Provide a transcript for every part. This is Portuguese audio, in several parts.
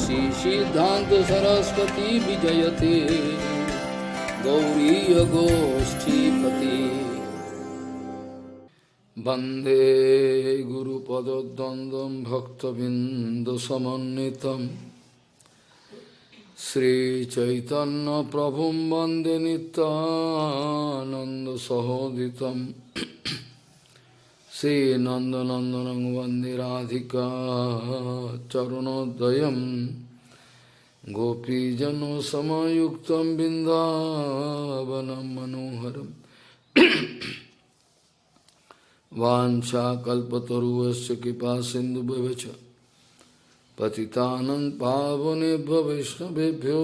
श्री सिद्धांत सरस्वती विजयते गौरी गोष्ठीपति वंदे गुरुपद्वंद्वं भक्तबिंदुसमन्वितं श्रीचैतन्य प्रभुं वंदे नित्यानंद सहोदितं श्रीनंदनंदनं वंदे राधिका चरणोदयं गोपीजनसमयुक्तं बिन्दावनं मनोहरम् वाञ्छाकल्पतरुश्च कृपा सिन्धुभ्यश्च पतितानं पावनेभ्यो वैष्णवेभ्यो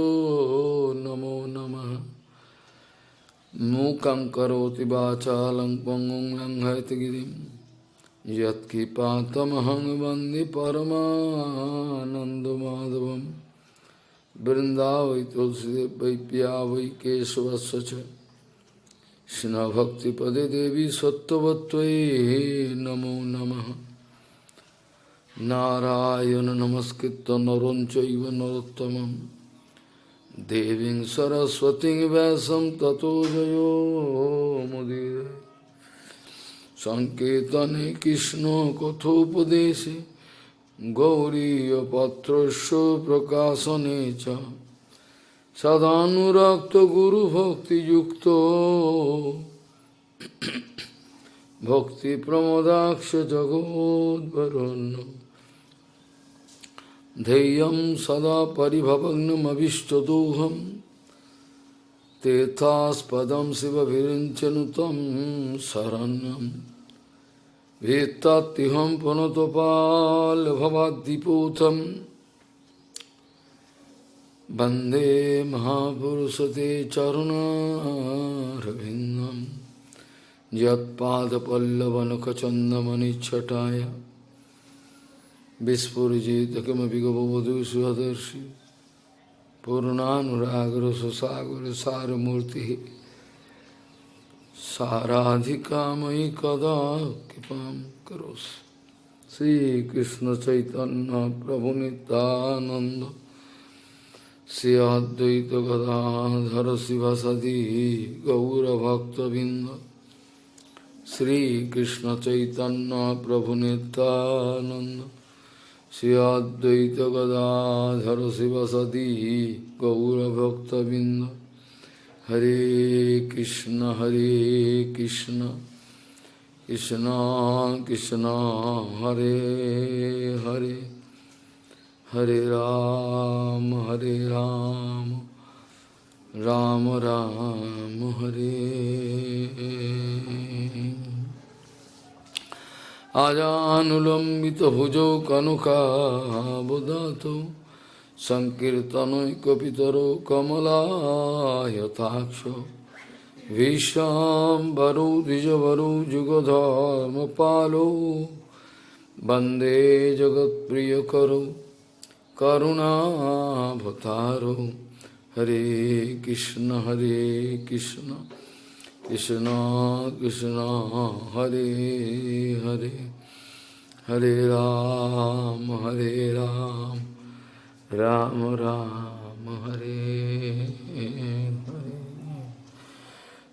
नमो नमः। मूकं करोति वाचालं पङ्गुं लङ्घयति गिरिं यत्कृपातमहं वन्दे परमानन्दमाधवं। वृन्दावै तुलसीदेव वै पिया वै केशवस्य च कृष्णभक्तिपदे देवी सत्त्ववत्त्वयि नमो नमः। नारायण नमस्कृत्य नरं चैव नरोत्तमं देवीं सरस्वतीं व्यासं ततो जयो मुदीरये। संकीर्तने कृष्ण कथोपदेशे गौरीयपत्रस्य प्रकाशने च सदानुरक्त गुरुभक्तियुक्तो भक्ति प्रमोदाक्ष जगोद्वरुण्य ध्येयं सदा परिभवग्नमभिष्टदोहं तीर्थास्पदं शिवविरिञ्चनुतं शरण्यं भीत्तात्तिहं पुनतपाल्भवाद्दिपूतं वन्दे महापुरुषते चरुणारविन्दं यत्पादपल्लवनखचन्दमनिच्छटाय विस्फुरिजित किमपि गौवधू स्वदर्शि पूर्णानुरागरससागरसारमूर्तिः साराधिका मयि कदा कृपां करोसि। श्रीकृष्ण चैतन्य प्रभु नित्यानन्द श्री अद्वैत गदाधर शिवसदि गौरभक्तबिंद श्रीकृष्ण चैतन्य प्रभु नित्यानंद श्री अद्वैत गदाधर शिवसदि गौरभक्तबिंद। हरे कृष्ण कृष्ण कृष्ण हरे हरे हरे राम राम राम हरे। आजानुलंबित भुजौ कनकावदातो संकीर्तनैकपितरो कमलायताक्षो विश्वाम्बरो द्विजवरो जुगधर्मपालो वन्दे जगत्प्रियकरो करुणावतारो। हरे कृष्ण कृष्ण कृष्ण हरे हरे हरे राम राम राम हरे हरे।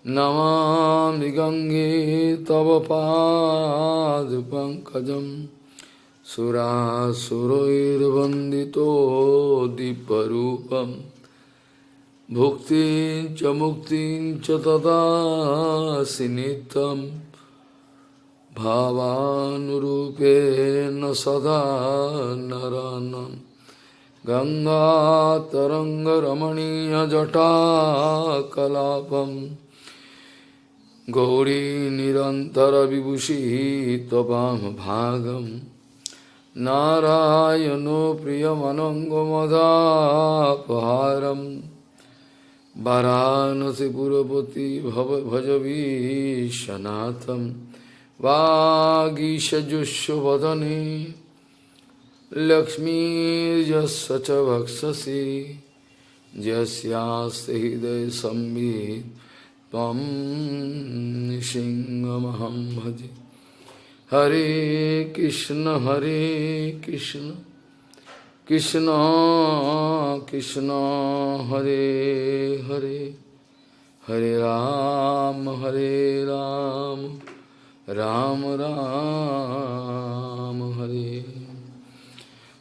नमामि गंगे तव पादपङ्कजं सुरासुरैर्वन्दितो दीपरूपं भुक्तिं च मुक्तिं च ददासि नित्यं भावानुरूपेण सदा नरानं। गङ्गातरङ्गरमणीयजटाकलापं गौरी निरन्तरविभूषिः त्ववामभागं नारायणो प्रियमनङ्गमदापहारं वाराणसीपुरपति भजवीशनाथं वागीशजुष्वदने लक्ष्मीर्यस्य च वक्षसि यस्यास्ति हृदये संवित् त्वं सिंहमहं भजे। हरे Krishna Krishna Krishna Hare Hare Hare Ram Ram Ram Hare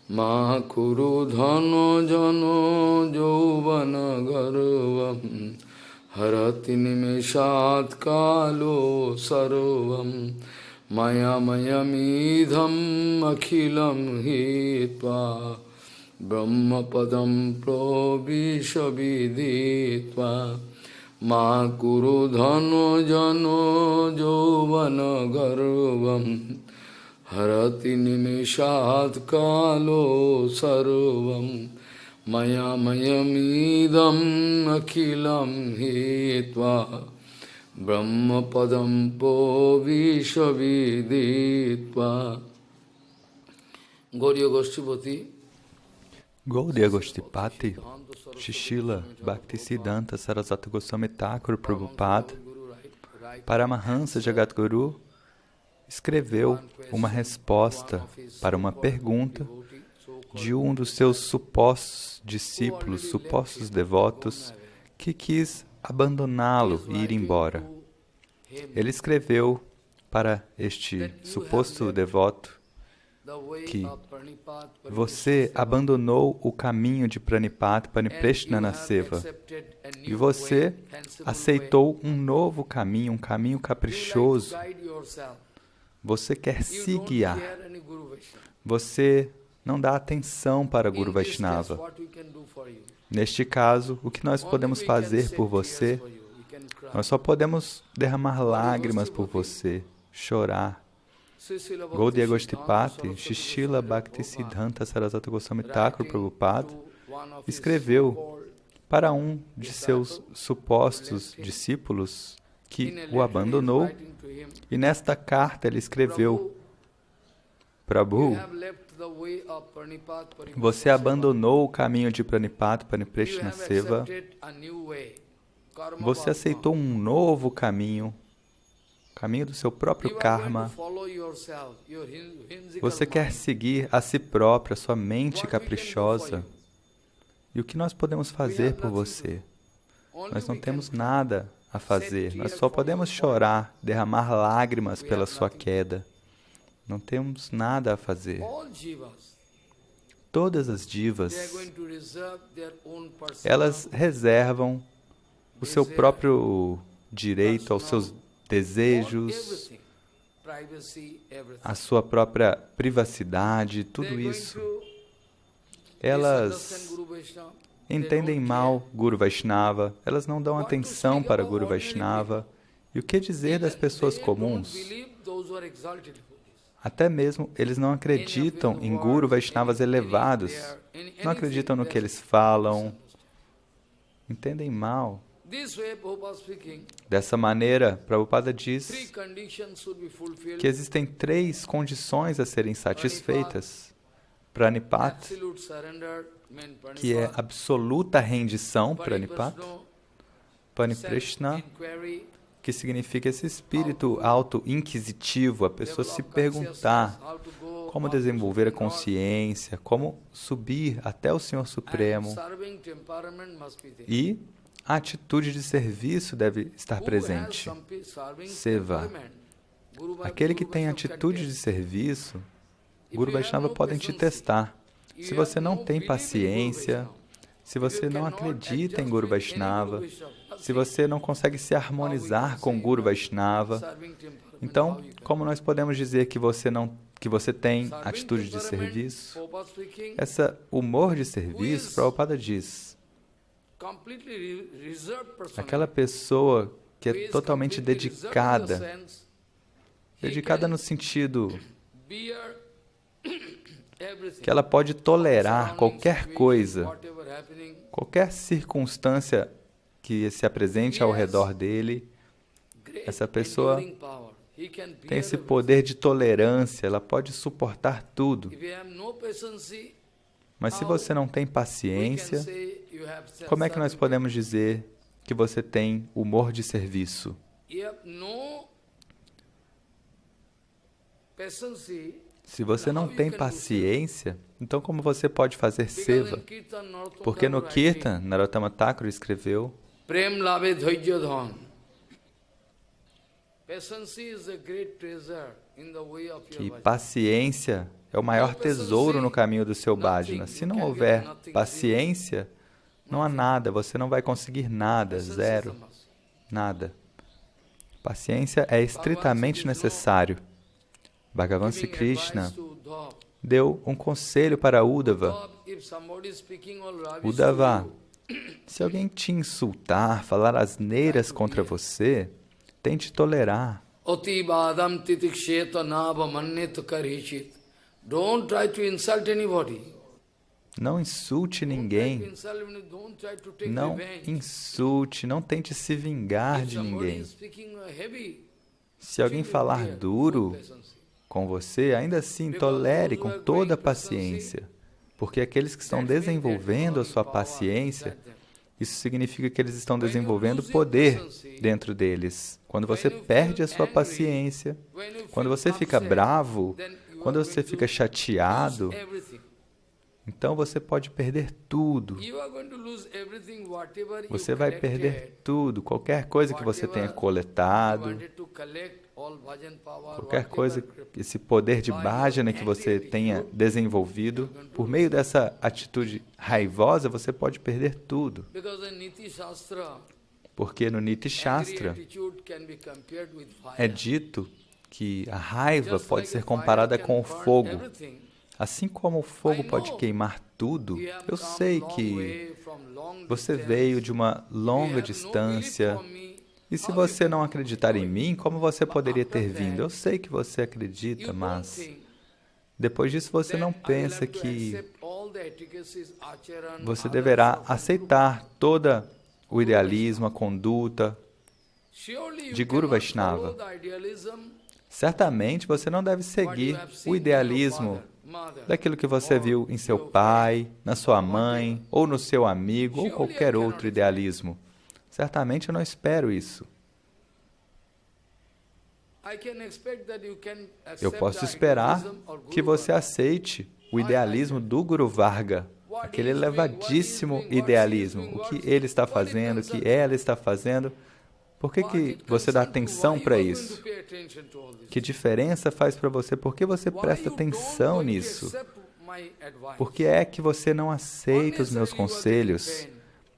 Ma kuru dhano jano jauvana garvam Harati nimeshat kalo sarvam Maya mayamidham akhilam hitva Brahma padam pravisha viditva Ma kuru dhano jano jauvana garvam Harati nimeshat kalo sarvam Maya mayamidam akhilam hitva Brahma padam pravisha viditva Gauriya Goshtipati Gaudiya Goshtipati, Srila Bhaktisiddhanta Sarasvati Goswami Thakur Prabhupada, Paramahansa Jagadguru, escreveu uma resposta para uma pergunta de um dos seus supostos discípulos, supostos devotos, que quis abandoná-lo e ir embora. Ele escreveu para este suposto devoto que você abandonou o caminho de Pranipat Paripreshna Seva e você aceitou um novo caminho, um caminho caprichoso. Você quer se guiar. Você não dá atenção para Guru Vaishnava. Neste caso, o que nós podemos fazer por você? Nós só podemos derramar lágrimas por você, chorar. Gaudiya Goshtipati, Srila Bhaktisiddhanta Sarasvati Goswami Thakur Prabhupada, escreveu para um de seus supostos discípulos que o abandonou, e nesta carta ele escreveu: Prabhu, você abandonou o caminho de Pranipat Paripreshna Seva, você aceitou um novo caminho, caminho do seu próprio karma. Você quer seguir a si próprio, a sua mente caprichosa. E o que nós podemos fazer por você? Nós não temos nada a fazer. Nós só podemos chorar, derramar lágrimas pela sua queda. Não temos nada a fazer. Todas as divas, elas reservam o seu próprio direito aos seus desejos, a sua própria privacidade, tudo isso. Elas entendem mal Guru Vaishnava, elas não dão atenção para Guru Vaishnava. E o que dizer das pessoas comuns? Até mesmo eles não acreditam em Guru Vaishnavas elevados, não acreditam no que eles falam, entendem mal. Dessa maneira, Prabhupada diz que existem 3 condições a serem satisfeitas. Pranipat, que é absoluta rendição, Pranipat. Paripreshna, que significa esse espírito auto-inquisitivo, a pessoa se perguntar como desenvolver a consciência, como subir até o Senhor Supremo. E a atitude de serviço deve estar presente. Seva. Aquele que tem atitude de serviço, Guru Vaishnava podem te testar. Se você não tem paciência, se você não acredita em Guru Vaishnava, se você não consegue se harmonizar com Guru Vaishnava, então, como nós podemos dizer que você tem atitude de serviço? Essa humor de serviço, Prabhupada diz, aquela pessoa que é totalmente dedicada no sentido que ela pode tolerar qualquer coisa, qualquer circunstância que se apresente ao redor dele. Essa pessoa tem esse poder de tolerância, ela pode suportar tudo. Mas se você não tem paciência, como é que nós podemos dizer que você tem humor de serviço? Se você não tem paciência, Então, como você pode fazer seva? Porque no Kirtan, Narottama Thakur escreveu Prem lave dhairya dhan. que paciência é o maior tesouro no caminho do seu bhajana. Se não houver paciência, não há nada, você não vai conseguir nada, zero, nada. Paciência é estritamente necessário. Bhagavan Sri Krishna deu um conselho para Uddhava. Uddhava, se alguém te insultar, falar asneiras contra você, tente tolerar. Otibadam titiksheta nava mannet karishit. Don't try to insult anybody. Não insulte ninguém. Não insulte, não tente se vingar de ninguém. Se alguém falar duro com você, ainda assim tolere com toda a paciência. Porque aqueles que estão desenvolvendo a sua paciência, isso significa que eles estão desenvolvendo poder dentro deles. Quando você perde a sua paciência, quando você fica bravo, quando você fica chateado, então você pode perder tudo. Você vai perder tudo, qualquer coisa que você tenha coletado, qualquer coisa, esse poder de bhajana que você tenha desenvolvido, por meio dessa atitude raivosa, você pode perder tudo. Porque no Niti Shastra é dito que a raiva pode ser comparada com o fogo. Assim como o fogo pode queimar tudo, eu sei que você veio de uma longa distância. E se você não acreditar em mim, como você poderia ter vindo? Eu sei que você acredita, mas depois disso você não pensa que você deverá aceitar todo o idealismo, a conduta de Guru Vaishnava. Certamente você não deve seguir o idealismo daquilo que você viu em seu pai, na sua mãe, ou no seu amigo, ou qualquer outro idealismo. Certamente eu não espero isso. Eu posso esperar que você aceite o idealismo do Guru Varga, aquele elevadíssimo idealismo. O que ele está fazendo, o que ela está fazendo. Por que você dá atenção para isso? Que diferença faz para você? Por que você presta atenção nisso? Por que é que você não aceita os meus conselhos?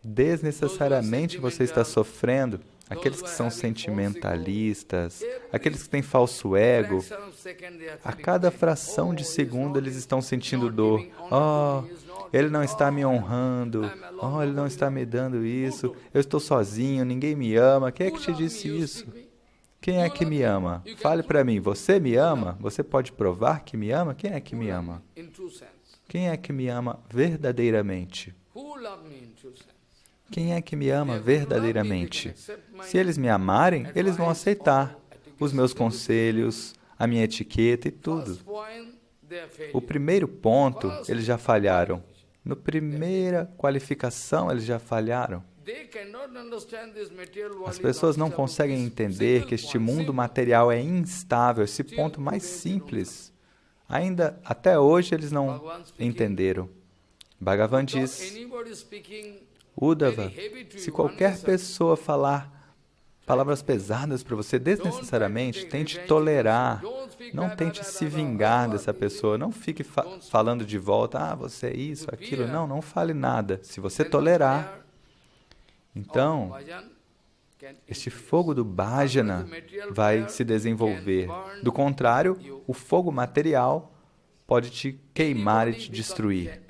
Desnecessariamente você está sofrendo. Aqueles que são sentimentalistas, aqueles que têm falso ego, a cada fração de segundo eles estão sentindo dor. Oh, ele não está me honrando. Oh, ele não está me dando isso. Eu estou sozinho, ninguém me ama. Quem é que te disse isso? Quem é que me ama? Fale para mim, você me ama? Você pode provar que me ama? Quem é que me ama? Quem é que me ama verdadeiramente? Quem é que me ama verdadeiramente? Se eles me amarem, eles vão aceitar os meus conselhos, a minha etiqueta e tudo. O primeiro ponto, eles já falharam. Na primeira qualificação, eles já falharam. As pessoas não conseguem entender que este mundo material é instável, esse ponto mais simples. Ainda, até hoje, eles não entenderam. Bhagavan diz, Uddhava, se qualquer pessoa falar palavras pesadas para você desnecessariamente, tente tolerar, não tente se vingar dessa pessoa, não fique falando de volta, você é isso, aquilo, não fale nada. Se você tolerar, então, este fogo do bhajana vai se desenvolver. Do contrário, o fogo material pode te queimar e te destruir.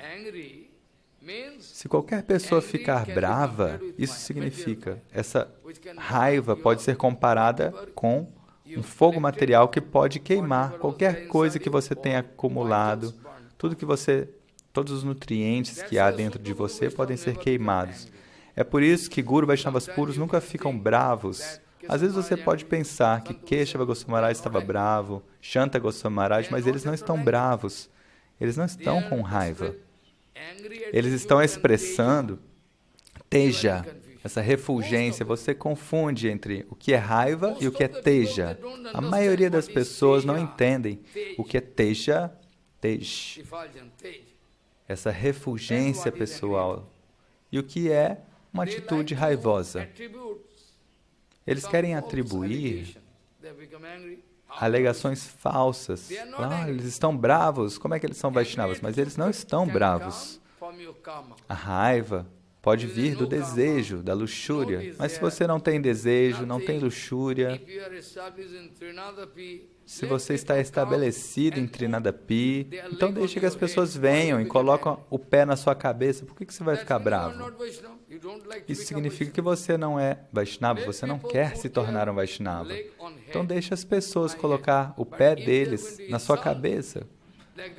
Se qualquer pessoa ficar brava, isso significa, essa raiva pode ser comparada com um fogo material que pode queimar qualquer coisa que você tenha acumulado, todos os nutrientes que há dentro de você podem ser queimados. É por isso que Guru Vaishnavas puros nunca ficam bravos. Às vezes você pode pensar que Keshava Goswami Maharaj estava bravo, Shanta Goswami Maharaj, mas eles não estão bravos. Eles não estão com raiva. Eles estão expressando teja, essa refulgência. Você confunde entre o que é raiva e o que é teja. A maioria das pessoas não entendem o que é teja, tej. essa refulgência pessoal. E o que é uma atitude raivosa? Eles querem atribuir alegações falsas. Eles estão bravos. Como é que eles são Vaishnavas? Mas eles não estão bravos. A raiva pode vir do desejo, da luxúria. Mas se você não tem desejo, não tem luxúria, se você está estabelecido em Trinadapi, então deixe que as pessoas venham e colocam o pé na sua cabeça. Por que você vai ficar bravo? Isso significa que você não é Vaishnava, você não quer se tornar um Vaishnava. Então deixe as pessoas colocar o pé deles na sua cabeça.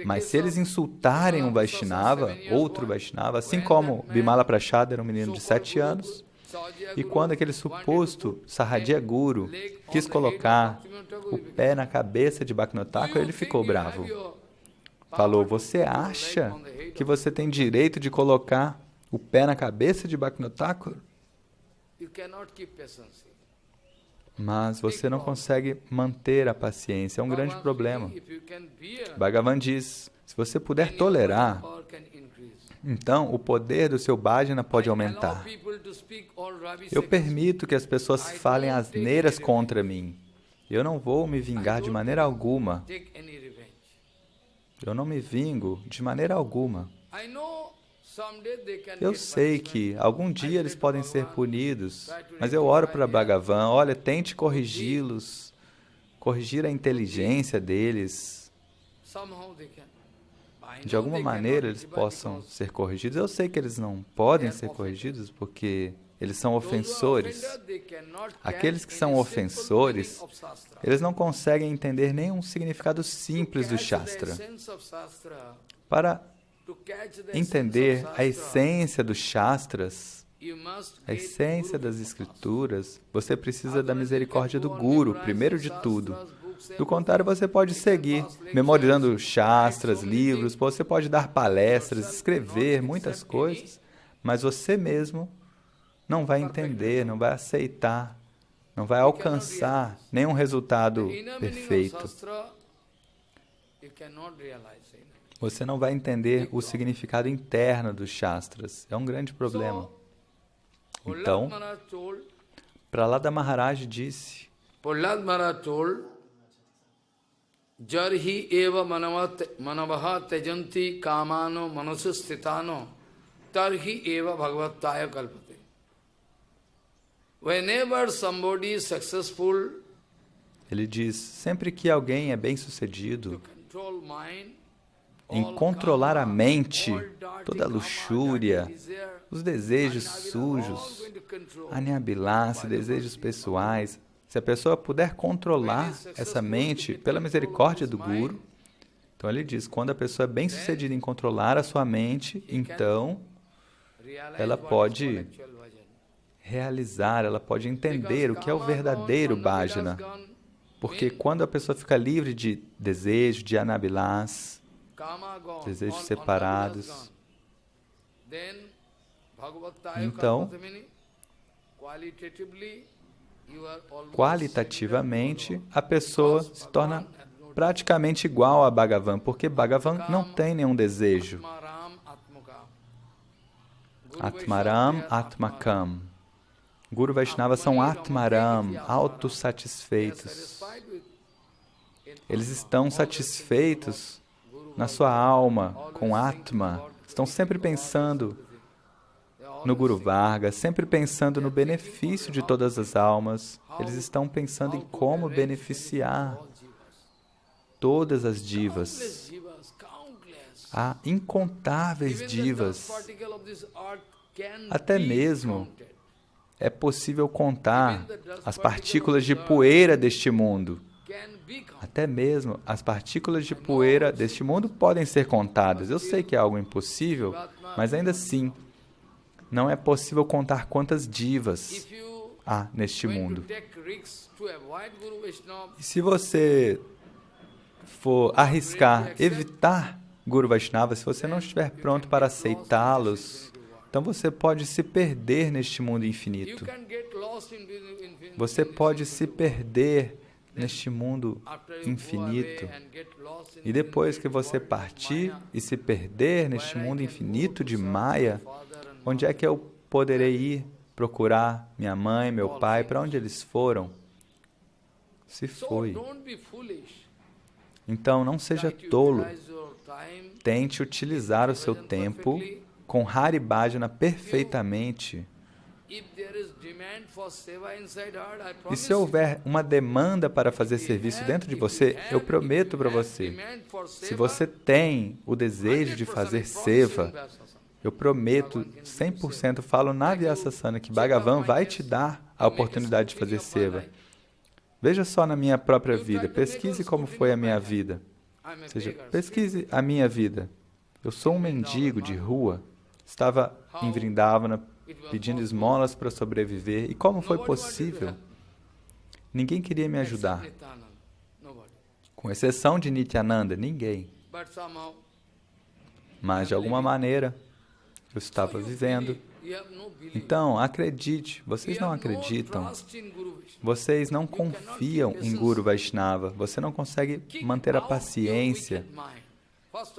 Mas se eles insultarem um Vaishnava, outro Vaishnava, assim como Bimala Prachada era um menino de 7 anos, e quando aquele suposto Sahaja Guru quis colocar o pé na cabeça de Bhaktivinoda Thakur, ele ficou bravo. Falou, você acha que você tem direito de colocar o pé na cabeça de Bhaktivinoda Thakur? Mas você não consegue manter a paciência, é um grande problema. Bhagavan diz, se você puder tolerar, então o poder do seu bhajana pode aumentar. Eu permito que as pessoas falem asneiras contra mim. Eu não vou me vingar de maneira alguma. Eu não me vingo de maneira alguma. Eu sei que algum dia eles podem ser punidos, mas eu oro para Bhagavan, olha, tente corrigi-los, corrigir a inteligência deles. De alguma maneira eles possam ser corrigidos. Eu sei que eles não podem ser corrigidos porque eles são ofensores. Aqueles que são ofensores, eles não conseguem entender nenhum significado simples do Shastra. Para entender a essência dos Shastras, a essência das Escrituras, você precisa da misericórdia do Guru, primeiro de tudo. Do contrário, você pode seguir memorizando Shastras, livros, você pode dar palestras, escrever muitas coisas, mas você mesmo não vai entender, não vai aceitar, não vai alcançar nenhum resultado perfeito. Você não vai entender o significado interno dos Shastras. É um grande problema. Então, Prahlada Maharaj disse, Prahlad Maharaj told, Jarhi eva manavaha tejanti kamano manasastitano tarhi eva bhagavataya kalpate. Whenever somebody is successful, ele diz, sempre que alguém é bem-sucedido em controlar a mente, toda a luxúria, os desejos sujos, anyabilasa, desejos pessoais, se a pessoa puder controlar essa mente pela misericórdia do Guru, então ele diz, quando a pessoa é bem-sucedida em controlar a sua mente, então ela pode realizar, ela pode entender o que é o verdadeiro bhajana. Porque quando a pessoa fica livre de desejo, de anabilás, desejos separados, então, qualitativamente, a pessoa se torna praticamente igual a Bhagavan, porque Bhagavan não tem nenhum desejo. Atmaram, Atmakam. Guru Vaishnava são Atmaram, autossatisfeitos. Eles estão satisfeitos na sua alma, com Atma. Estão sempre pensando no Guru Varga, sempre pensando no benefício de todas as almas. Eles estão pensando em como beneficiar todas as divas. Há incontáveis divas. Até mesmo é possível contar as partículas de poeira deste mundo. Até mesmo as partículas de poeira deste mundo podem ser contadas. Eu sei que é algo impossível, mas ainda assim, não é possível contar quantas divas há neste mundo. E se você for arriscar evitar Guru Vaishnava, se você não estiver pronto para aceitá-los, então você pode se perder neste mundo infinito. Você pode se perder neste mundo infinito. E depois que você partir e se perder neste mundo infinito de Maya, onde é que eu poderei ir procurar minha mãe, meu pai? Para onde eles foram? Se foi. Então, não seja tolo. Tente utilizar o seu tempo com Hari Bhajana perfeitamente. E se houver uma demanda para fazer serviço dentro de você, eu prometo para você, se você tem o desejo de fazer seva, eu prometo, 100%, falo na Vyasasana, que Bhagavan vai te dar a oportunidade de fazer seva. Veja só na minha própria vida, pesquise como foi a minha vida. Ou seja, pesquise a minha vida. Eu sou um mendigo de rua, estava em Vrindavana pedindo esmolas para sobreviver. E como foi possível? Ninguém queria me ajudar. Com exceção de Nityananda, ninguém. Mas, de alguma maneira, eu estava vivendo. Então, acredite. Vocês não acreditam. Vocês não confiam em Guru Vaishnava. Você não consegue manter a paciência.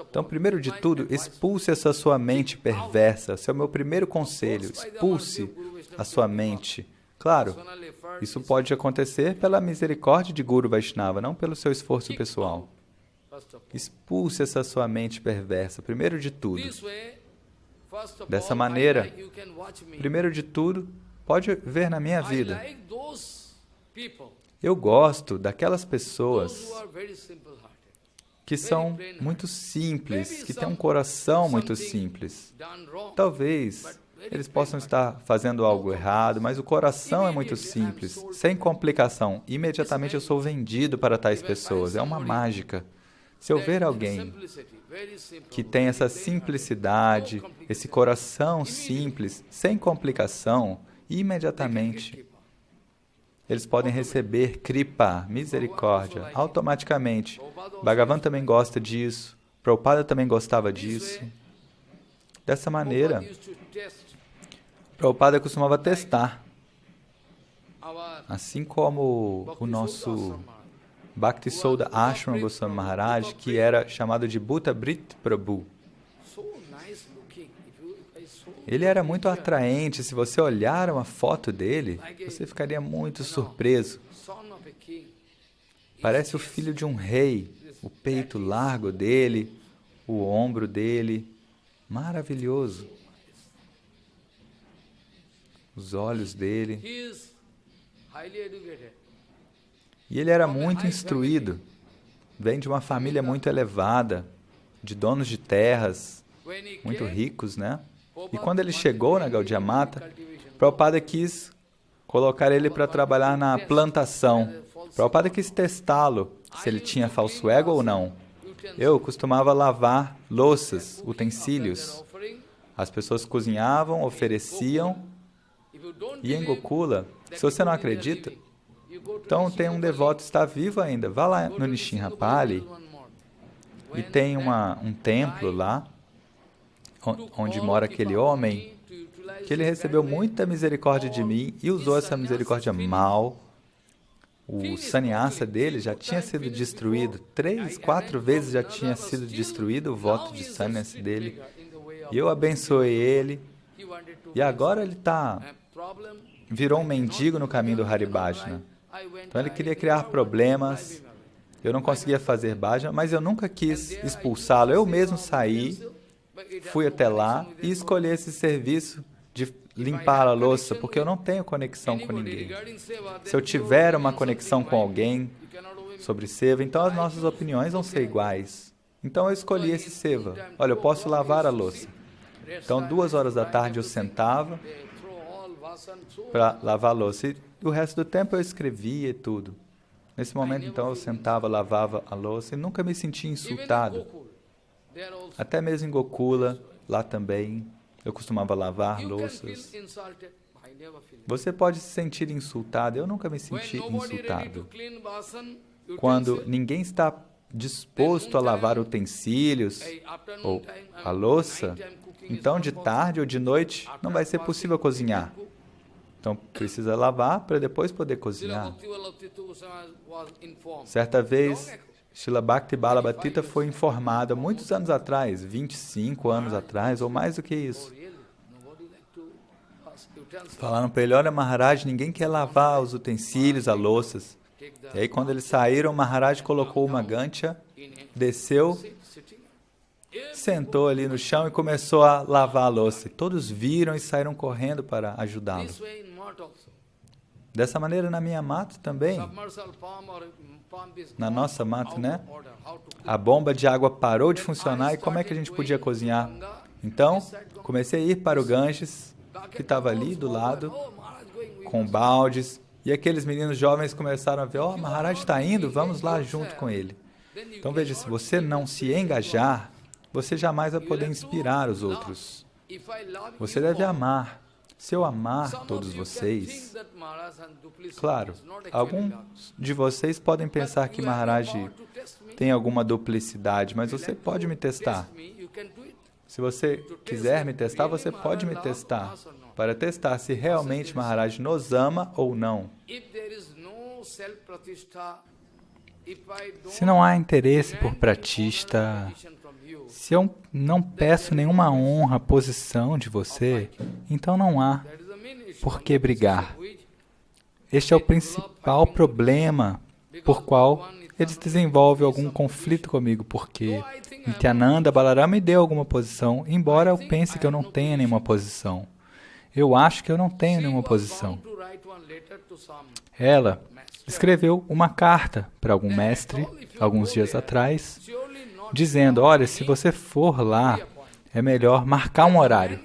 Então, primeiro de tudo, expulse essa sua mente perversa. Esse é o meu primeiro conselho. Expulse a sua mente. Claro, isso pode acontecer pela misericórdia de Guru Vaishnava, não pelo seu esforço pessoal. Expulse essa sua mente perversa, primeiro de tudo. Dessa maneira, primeiro de tudo, pode ver na minha vida. Eu gosto daquelas pessoas que são muito simples, que têm um coração muito simples. Talvez eles possam estar fazendo algo errado, mas o coração é muito simples, sem complicação. Imediatamente eu sou vendido para tais pessoas. É uma mágica. Se eu ver alguém que tem essa simplicidade, esse coração simples, sem complicação, imediatamente eles podem receber kripa, misericórdia, automaticamente. Bhagavan também gosta disso, Prabhupada também gostava disso. Dessa maneira, Prabhupada costumava testar. Assim como o nosso Bhakti Soda Ashram Goswami Maharaj, que era chamado de Bhuta Brit Prabhu. Ele era muito atraente. Se você olhar uma foto dele, você ficaria muito surpreso. Parece o filho de um rei. O peito largo dele, o ombro dele. Maravilhoso. Os olhos dele. E ele era muito instruído. Vem de uma família muito elevada, de donos de terras, muito ricos, né? E quando ele chegou na Gaudiya Mata, Prabhupada quis colocar ele para trabalhar na plantação. Prabhupada quis testá-lo, se ele tinha falso ego ou não. Eu costumava lavar louças, utensílios. As pessoas cozinhavam, ofereciam. E em Gokula, se você não acredita, então tem um devoto que está vivo ainda. Vá lá no Nishinrapali e tem um templo lá, onde mora aquele homem, que ele recebeu muita misericórdia de mim e usou essa misericórdia mal. O sannyasa dele já tinha sido destruído, 3, 4 vezes já tinha sido destruído o voto de sannyasa dele. E eu abençoei ele. E agora ele virou um mendigo no caminho do Hari Bhajana. Então ele queria criar problemas. Eu não conseguia fazer bhajana, mas eu nunca quis expulsá-lo. Eu mesmo saí, fui até lá e escolhi esse serviço de limpar a louça, porque eu não tenho conexão com ninguém. Se eu tiver uma conexão com alguém sobre seva, então as nossas opiniões vão ser iguais. Então eu escolhi esse seva. Olha, eu posso lavar a louça. Então 2 horas da tarde eu sentava para lavar a louça. E o resto do tempo eu escrevia e tudo. Nesse momento, então, eu sentava, lavava a louça e nunca me sentia insultado. Até mesmo em Gokula, lá também, eu costumava lavar louças. Você pode se sentir insultado. Eu nunca me senti insultado. Quando ninguém está disposto a lavar utensílios ou a louça, então de tarde ou de noite não vai ser possível cozinhar. Então precisa lavar para depois poder cozinhar. Certa vez, Srila Bhakti Balabhatita foi informado há muitos anos atrás, 25 anos atrás, ou mais do que isso. Falaram para ele, olha Maharaj, ninguém quer lavar os utensílios, as louças. E aí quando eles saíram, Maharaj colocou uma gancha, desceu, sentou ali no chão e começou a lavar a louça. E todos viram e saíram correndo para ajudá-lo. Dessa maneira, na minha mata também, na nossa mata, né? A bomba de água parou de funcionar e como é que a gente podia cozinhar? Então, comecei a ir para o Ganges, que estava ali do lado, com baldes, e aqueles meninos jovens começaram a ver, ó, Maharaj está indo, vamos lá junto com ele. Então veja, se você não se engajar, você jamais vai poder inspirar os outros. Você deve amar. Se eu amar todos vocês, claro, alguns de vocês podem pensar que Maharaj tem alguma duplicidade, mas você pode me testar. Se você quiser me testar, você pode me testar, para testar se realmente Maharaj nos ama ou não. Se não há interesse por pratista, se eu não peço nenhuma honra, posição de você, então não há por que brigar. Este é o principal problema por qual eles desenvolvem algum conflito comigo, porque Nityananda Balarama me deu alguma posição, embora eu pense que eu não tenha nenhuma posição. Eu acho que eu não tenho nenhuma posição. Ela escreveu uma carta para algum mestre, alguns dias atrás, dizendo, olha, se você for lá, é melhor marcar um horário.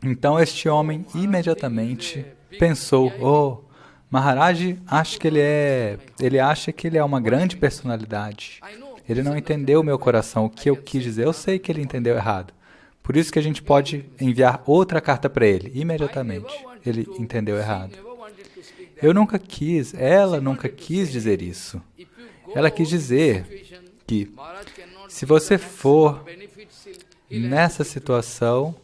Então este homem imediatamente pensou, oh, Maharaj acha que ele acha que ele é uma grande personalidade. Ele não entendeu o meu coração, o que eu quis dizer. Eu sei que ele entendeu errado. Por isso que a gente pode enviar outra carta para ele, imediatamente. Ele entendeu errado. Ela nunca quis dizer isso. Ela quis dizer que se você for nessa situação,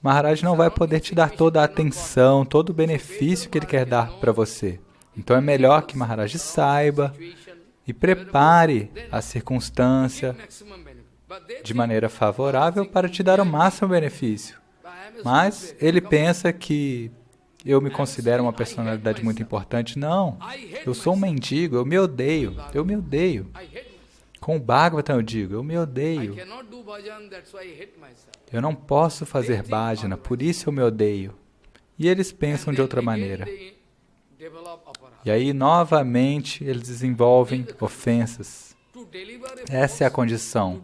Maharaj não vai poder te dar toda a atenção, todo o benefício que ele quer dar para você. Então é melhor que Maharaj saiba e prepare a circunstância de maneira favorável para te dar o máximo benefício. Mas ele pensa que eu me considero uma personalidade muito importante. Não, eu sou um mendigo, eu me odeio. Com o Bhagavatam eu digo, eu me odeio. Eu não posso fazer bhajana, por isso eu me odeio. E eles pensam de outra maneira. E aí, novamente, eles desenvolvem ofensas. Essa é a condição.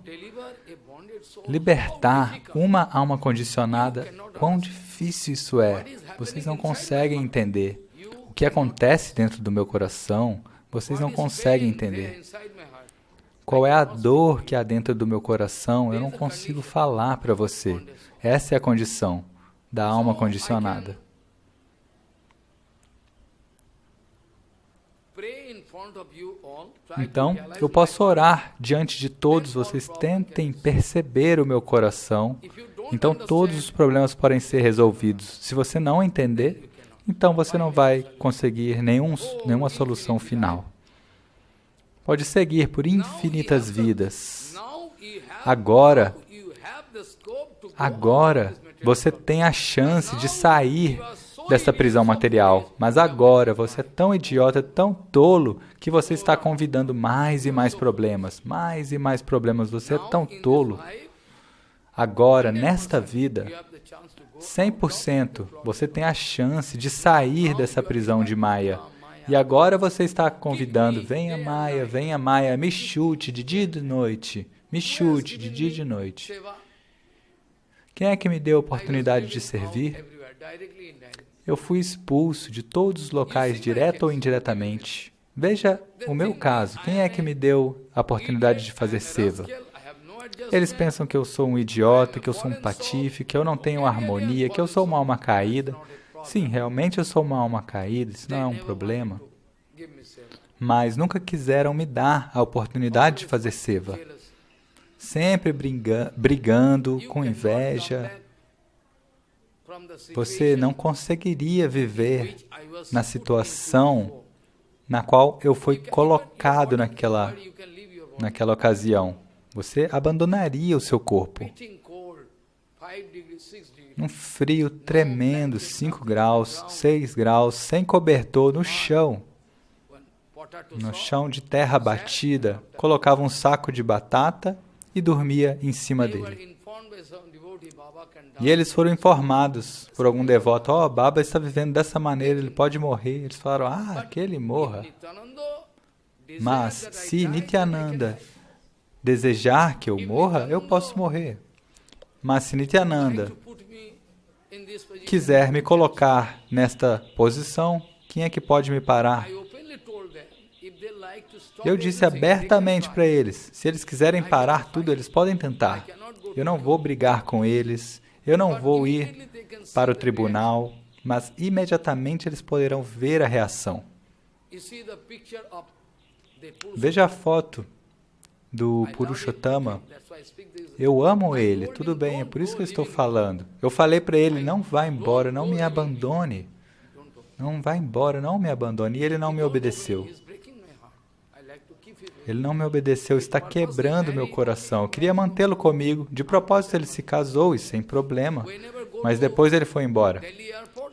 Libertar uma alma condicionada, quão difícil isso é. Vocês não conseguem entender. O que acontece dentro do meu coração, vocês não conseguem entender. Qual é a dor que há dentro do meu coração, eu não consigo falar para você. Essa é a condição da alma condicionada. Então, eu posso orar diante de todos, vocês tentem perceber o meu coração, então todos os problemas podem ser resolvidos. Se você não entender, então você não vai conseguir nenhuma solução final. Pode seguir por infinitas vidas. Agora, você tem a chance de sair dessa prisão material. Mas agora, você é tão idiota, tão tolo, que você está convidando mais e mais problemas. Mais e mais problemas. Você é tão tolo. Agora, nesta vida, 100%, você tem a chance de sair dessa prisão de Maya. E agora você está convidando, venha Maya, me chute de dia e de noite, me chute de dia e de noite. Quem é que me deu a oportunidade de servir? Eu fui expulso de todos os locais, direto ou indiretamente. Veja o meu caso, quem é que me deu a oportunidade de fazer seva? Eles pensam que eu sou um idiota, que eu sou um patife, que eu não tenho harmonia, que eu sou uma alma caída. Sim, realmente eu sou uma alma caída, isso não é um problema. Mas nunca quiseram me dar a oportunidade de fazer seva. Sempre brigando, com inveja. você não conseguiria viver na situação na qual eu fui colocado naquela ocasião. Você abandonaria o seu corpo. Num frio tremendo, 5 graus, 6 graus, sem cobertor, no chão de terra batida, colocava um saco de batata e dormia em cima dele. E eles foram informados por algum devoto: ó, Baba está vivendo dessa maneira, ele pode morrer. Eles falaram: que ele morra. Mas se Nityananda desejar que eu morra, eu posso morrer. Mas se Nityananda quiser me colocar nesta posição, quem é que pode me parar? Eu disse abertamente para eles: se eles quiserem parar tudo, eles podem tentar. Eu não vou brigar com eles, eu não vou ir para o tribunal, mas imediatamente eles poderão ver a reação. Veja a foto do Purushottama. Eu amo ele, tudo bem, é por isso que eu estou falando. Eu falei para ele: não vá embora, não me abandone. Não vá embora, não me abandone. E ele não me obedeceu. Ele não me obedeceu, está quebrando meu coração. Eu queria mantê-lo comigo. De propósito, ele se casou e sem problema. Mas depois ele foi embora.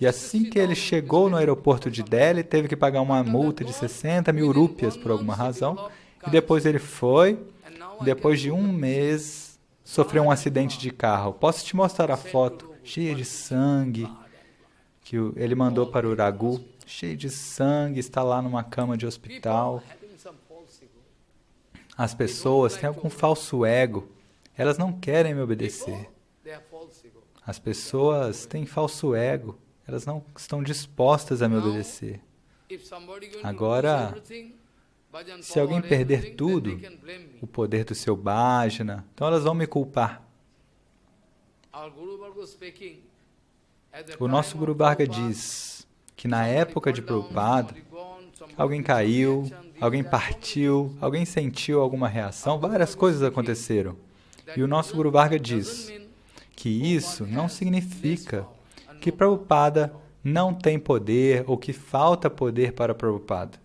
E assim que ele chegou no aeroporto de Delhi, teve que pagar uma multa de 60 mil rúpias por alguma razão. E depois ele foi, depois de 1 mês, sofreu um acidente de carro. Posso te mostrar a foto, cheia de sangue, que ele mandou para o Raghu. Cheio de sangue, está lá numa cama de hospital. As pessoas têm algum falso ego. Elas não querem me obedecer. As pessoas têm falso ego. Elas não estão dispostas a me obedecer. Agora, se alguém perder tudo, o poder do seu bhajana, então elas vão me culpar. O nosso Guru Varga diz que na época de Prabhupada, alguém caiu, alguém partiu, alguém sentiu alguma reação, várias coisas aconteceram. E o nosso Guru Varga diz que isso não significa que Prabhupada não tem poder ou que falta poder para Prabhupada.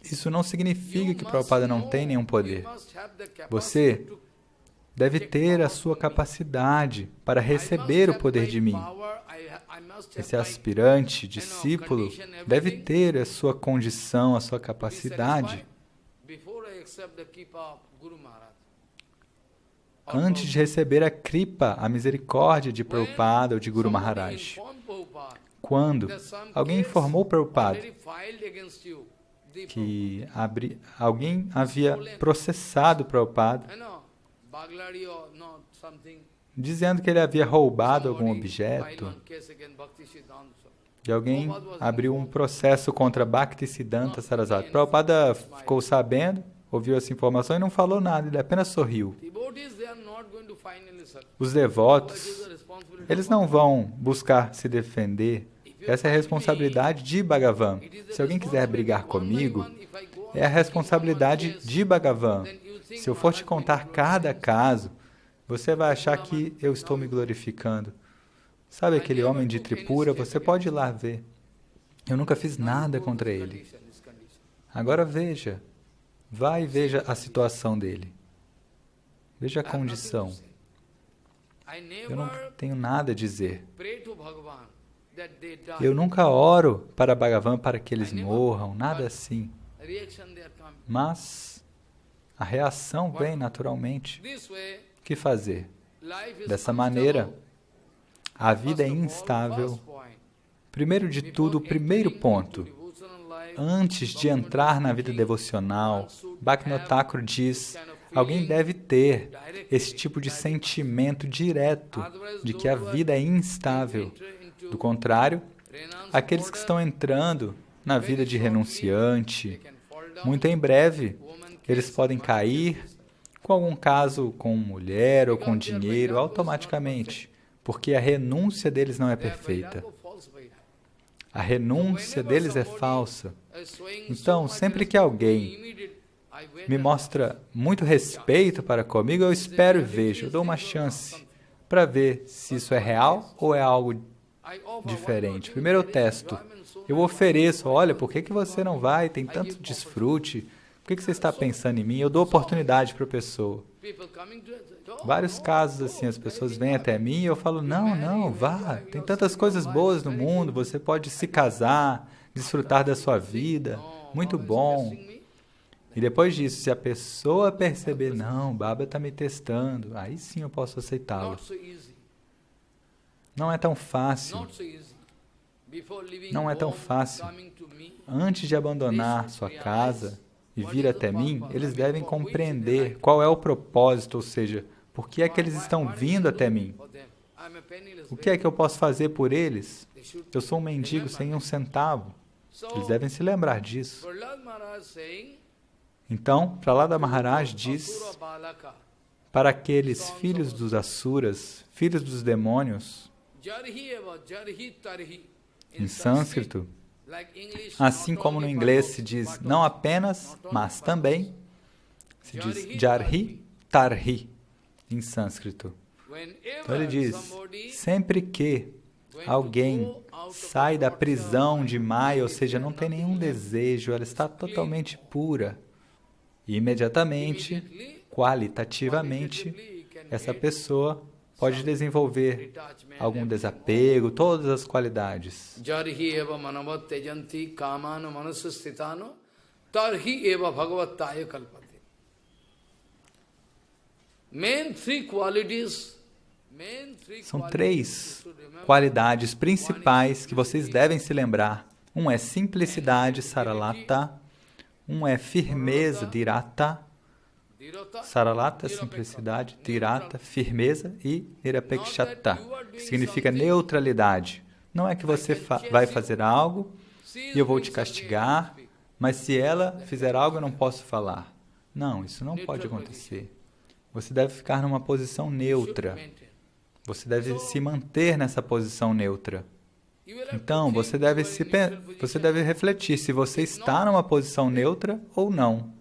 Isso não significa que Prabhupada não tem nenhum poder. Você deve ter a sua capacidade para receber o poder de mim. Esse aspirante, discípulo, deve ter a sua condição, a sua capacidade antes de receber a kripa, a misericórdia de Prabhupada ou de Guru Maharaj. Quando alguém informou Prabhupada que alguém havia processado Prabhupada, dizendo que ele havia roubado algum objeto, e alguém abriu um processo contra Bhaktisiddhanta Sarasvati. Prabhupada ficou sabendo, ouviu essa informação e não falou nada, ele apenas sorriu. Os devotos, eles não vão buscar se defender. Essa é a responsabilidade de Bhagavan. Se alguém quiser brigar comigo, é a responsabilidade de Bhagavan. Se eu for te contar cada caso, você vai achar que eu estou me glorificando. Sabe aquele homem de Tripura? Você pode ir lá ver. Eu nunca fiz nada contra ele. Agora veja. Vai e veja a situação dele. Veja a condição. Eu não tenho nada a dizer. Eu nunca oro para Bhagavan para que eles morram, nada assim. Mas a reação vem naturalmente. O que fazer? Dessa maneira, a vida é instável. Primeiro de tudo, o primeiro ponto, antes de entrar na vida devocional, Bhaktivinoda Thakur diz, alguém deve ter esse tipo de sentimento direto de que a vida é instável. Do contrário, aqueles que estão entrando na vida de renunciante, muito em breve, eles podem cair com algum caso com mulher ou com dinheiro automaticamente, porque a renúncia deles não é perfeita. A renúncia deles é falsa. Então, sempre que alguém me mostra muito respeito para comigo, eu espero e vejo, eu dou uma chance. para ver se isso é real ou é algo diferente. Primeiro eu testo. Eu ofereço, olha, por que você não vai? Tem tanto desfrute. Por que você está pensando em mim? Eu dou oportunidade para a pessoa. Vários casos assim, as pessoas vêm até mim e eu falo, não, vá. Tem tantas coisas boas no mundo. Você pode se casar, desfrutar da sua vida. Muito bom. E depois disso, se a pessoa perceber, não, Baba está me testando, aí sim eu posso aceitá-lo. Não é tão fácil. Não é tão fácil. Antes de abandonar sua casa e vir até mim, eles devem compreender qual é o propósito, ou seja, por que é que eles estão vindo até mim. O que é que eu posso fazer por eles? Eu sou um mendigo sem um centavo. Eles devem se lembrar disso. Então, Prahlada Maharaj diz para aqueles filhos dos Asuras, filhos dos demônios, em sânscrito, assim como no inglês se diz não apenas, mas também, se diz Jarhi Tarhi, em sânscrito. Então ele diz, sempre que alguém sai da prisão de Maya, ou seja, não tem nenhum desejo, ela está totalmente pura, e imediatamente, qualitativamente, essa pessoa pode desenvolver algum desapego, todas as qualidades. Jarhi eva manavat tejanti kamano manasustitano tarhi eva bhagavataya kalpate. São três qualidades principais que vocês devem se lembrar. Um é simplicidade, saralata. Um é firmeza, dhirata. Saralata, simplicidade, dhirata, firmeza e nirapekshata, que significa neutralidade. Não é que você vai fazer algo e eu vou te castigar, mas se ela fizer algo eu não posso falar. Não, isso não pode acontecer. Você deve ficar numa posição neutra. Você deve se manter nessa posição neutra. Então, você deve refletir se você está numa posição neutra ou não.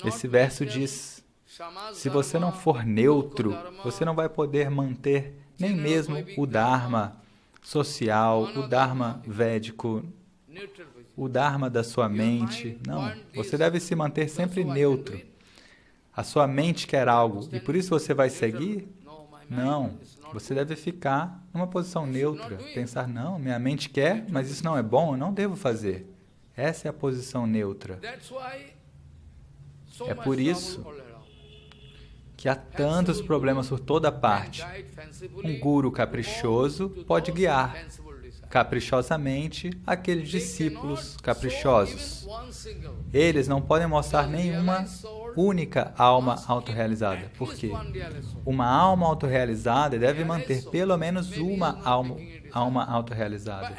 Esse verso diz, se você não for neutro, você não vai poder manter nem mesmo o Dharma social, o Dharma védico, o Dharma da sua mente. Não, você deve se manter sempre neutro. A sua mente quer algo e por isso você vai seguir? Não, você deve ficar numa posição neutra. Pensar, não, minha mente quer, mas isso não é bom, eu não devo fazer. Essa é a posição neutra. É por isso que há tantos problemas por toda parte. Um guru caprichoso pode guiar caprichosamente aqueles discípulos caprichosos. Eles não podem mostrar nenhuma única alma autorrealizada. Por quê? Uma alma autorrealizada deve manter pelo menos uma alma autorrealizada.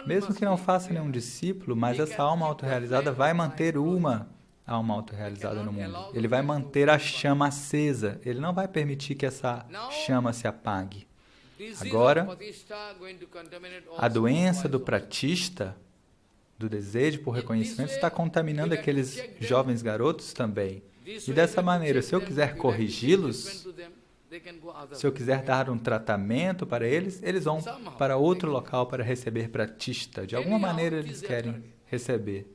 Mesmo que não faça nenhum discípulo, mas essa alma autorrealizada vai manter uma alma autorrealizada no mundo. Ele vai manter a chama acesa. Ele não vai permitir que essa chama se apague. Agora, a doença do pratista, do desejo por reconhecimento, está contaminando aqueles jovens garotos também. E dessa maneira, se eu quiser corrigi-los, se eu quiser dar um tratamento para eles, eles vão para outro local para receber pratista. De alguma maneira eles querem receber.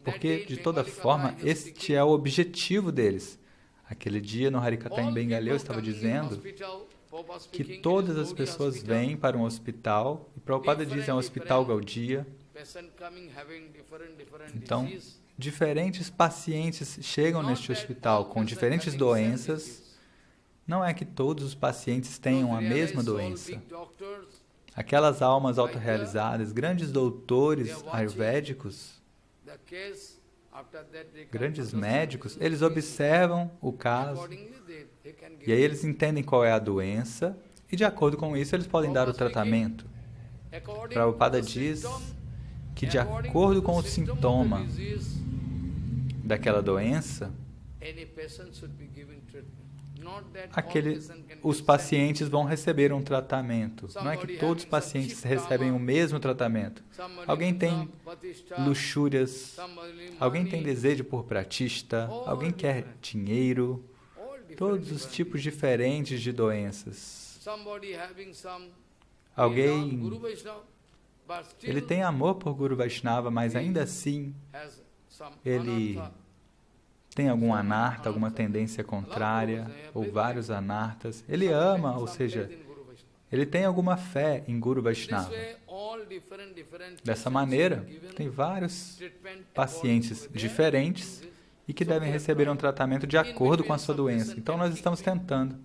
Porque, de toda forma, este é o objetivo deles. Aquele dia, no Harikatha em Bengali, eu estava dizendo que todas as pessoas vêm para um hospital, e Prabhupada diz, é um hospital Gaudiya. Então, diferentes pacientes chegam neste hospital com diferentes doenças. Não é que todos os pacientes tenham a mesma doença. Aquelas almas autorrealizadas, grandes doutores ayurvédicos, grandes médicos, eles observam o caso e aí eles entendem qual é a doença e de acordo com isso eles podem dar o tratamento. Prabhupada diz que de acordo com o sintoma daquela doença, os pacientes vão receber um tratamento. Não é que todos os pacientes recebem o mesmo tratamento. Alguém tem luxúrias, alguém tem desejo por pratista, alguém quer dinheiro, todos os tipos diferentes de doenças. Alguém, ele tem amor por Guru Vaishnava, mas ainda assim, ele tem algum anarta, alguma tendência contrária, ou vários anartas. Ele ama, ou seja, ele tem alguma fé em Guru Vaishnava. Dessa maneira, tem vários pacientes diferentes e que devem receber um tratamento de acordo com a sua doença. Então, nós estamos tentando.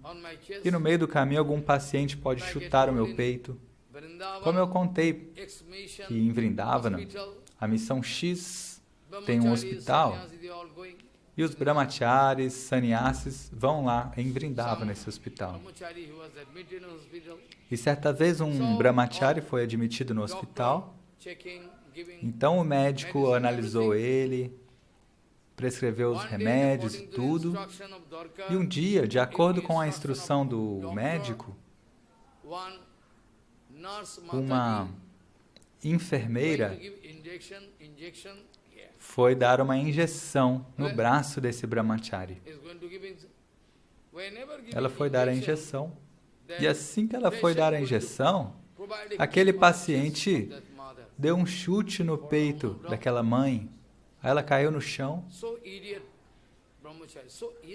E no meio do caminho, algum paciente pode chutar o meu peito. Como eu contei que em Vrindavana, a missão X tem um hospital, e os brahmacharis, sannyasis, vão lá em Vrindavana, nesse hospital. E certa vez um brahmachari foi admitido no hospital, então o médico analisou ele, prescreveu os remédios e tudo, e um dia, de acordo com a instrução do médico, uma enfermeira foi dar uma injeção no braço desse brahmachari. Ela foi dar a injeção, e assim que ela foi dar a injeção, aquele paciente deu um chute no peito daquela mãe. Aí ela caiu no chão.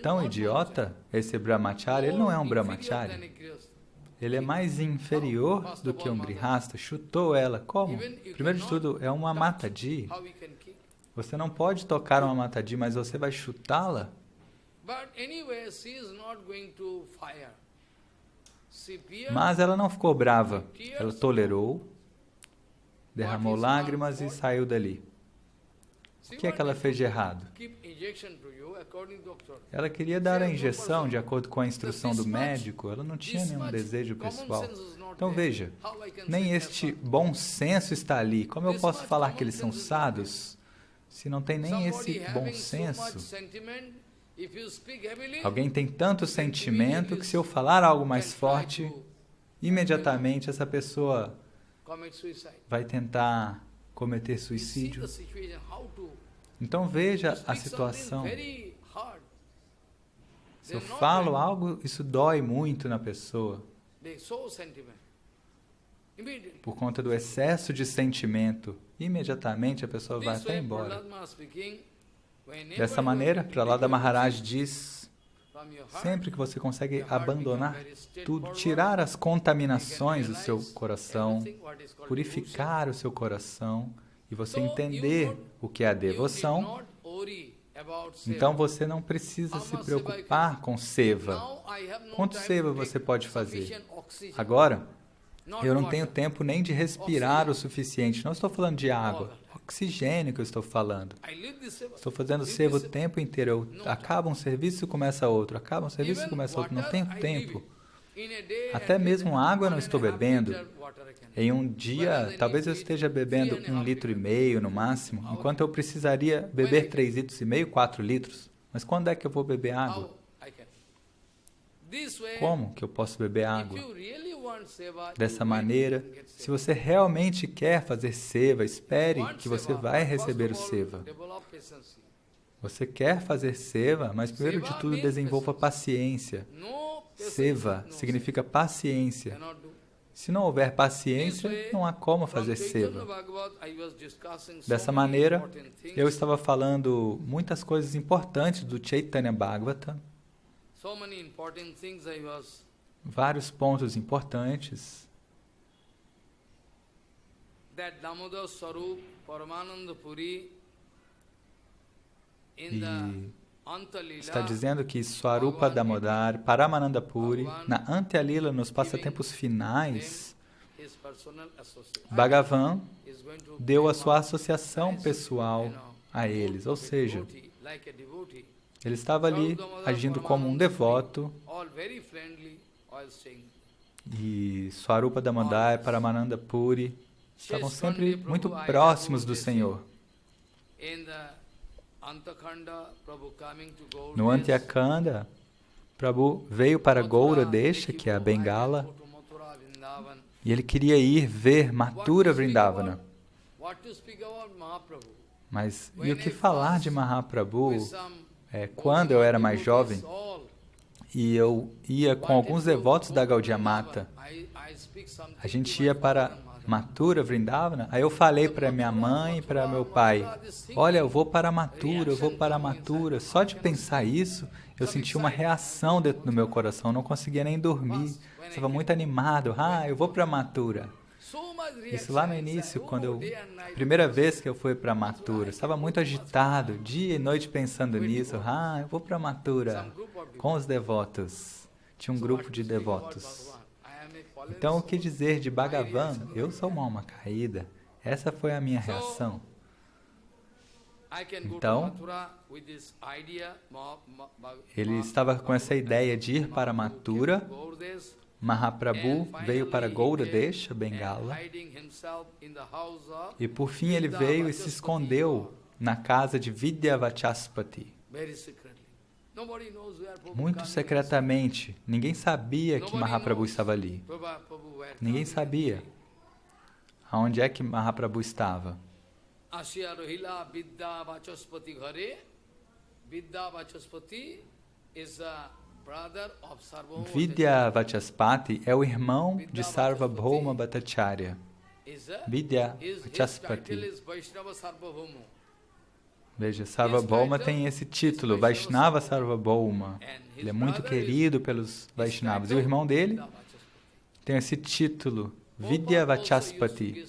Tão idiota, esse brahmachari, ele não é um brahmachari. Ele é mais inferior do que um grihasta. Chutou ela. Como? Primeiro de tudo, é uma mataji. Você não pode tocar uma mataji, mas você vai chutá-la? Mas ela não ficou brava. Ela tolerou, derramou lágrimas e saiu dali. O que é que ela fez de errado? Ela queria dar a injeção de acordo com a instrução do médico, ela não tinha nenhum desejo pessoal. Então veja, nem este bom senso está ali. Como eu posso falar que eles são sábios, se não tem nem esse bom senso? Alguém tem tanto sentimento que se eu falar algo mais forte, imediatamente essa pessoa vai tentar cometer suicídio. Então veja a situação. Se eu falo algo, isso dói muito na pessoa. Por conta do excesso de sentimento, imediatamente a pessoa vai até embora. Dessa maneira, Prahlada Maharaj diz, sempre que você consegue abandonar tudo, tirar as contaminações do seu coração, purificar o seu coração, e você entender o que é a devoção, então você não precisa se preocupar com seva. Quanto seva você pode fazer? Agora, eu não tenho tempo nem de respirar o suficiente. Não estou falando de água, oxigênio que eu estou falando. Estou fazendo seva o tempo inteiro. Acaba um serviço e começa outro. Acaba um serviço e começa outro. Não tenho tempo. Até mesmo água eu não estou bebendo. Em um dia, talvez eu esteja bebendo 1,5 litro no máximo, enquanto eu precisaria beber 3,5 litros, 4 litros. Mas quando é que eu vou beber água? Como que eu posso beber água? Dessa maneira, se você realmente quer fazer seva, espere que você vai receber o seva. Você quer fazer seva, mas primeiro de tudo desenvolva paciência. Seva significa paciência. Se não houver paciência, não há como fazer seva. Dessa maneira, eu estava falando muitas coisas importantes do Chaitanya Bhagavata, vários pontos importantes. E está dizendo que Swarupa Damodar, Paramananda Puri, na Antyalila, nos passatempos finais, Bhagavan deu a sua associação pessoal a eles, ou seja, ele estava ali agindo como um devoto, e Swarupa Damodar, Paramananda Puri estavam sempre muito próximos do Senhor. No Antyakanda, Prabhu veio para Gaura Desha, que é a Bengala, e ele queria ir ver Mathura Vrindavana. Mas e o que falar de Mahaprabhu? Quando eu era mais jovem, e eu ia com alguns devotos da Gaudiya Mata, a gente ia para Mathura Vrindavana, aí eu falei para minha mãe e para meu pai, olha, eu vou para Mathura, eu vou para Mathura. Só de pensar isso, eu senti uma reação dentro do meu coração, eu não conseguia nem dormir, estava muito animado, eu vou para Mathura. Isso lá no início, primeira vez que eu fui para Mathura, estava muito agitado, dia e noite pensando nisso, eu vou para Mathura, com os devotos, tinha um grupo de devotos. Então, o que dizer de Bhagavan? Eu sou uma alma caída. Essa foi a minha reação. Então, ele estava com essa ideia de ir para Mathura. Mahaprabhu veio para Gaura Desha, Bengala. E por fim ele veio e se escondeu na casa de Vidyavachaspati. Muito secretamente. Ninguém sabia que Mahaprabhu estava ali. Ninguém sabia aonde é que Mahaprabhu estava. Vidyavachaspati é o irmão de Sarvabhauma Bhattacharya. Vidyavachaspati. Veja, Sarvabhauma tem esse título, Vaishnava Sarvabhauma. Ele é muito querido pelos Vaishnavas. E o irmão dele tem esse título, Vidyavachaspati.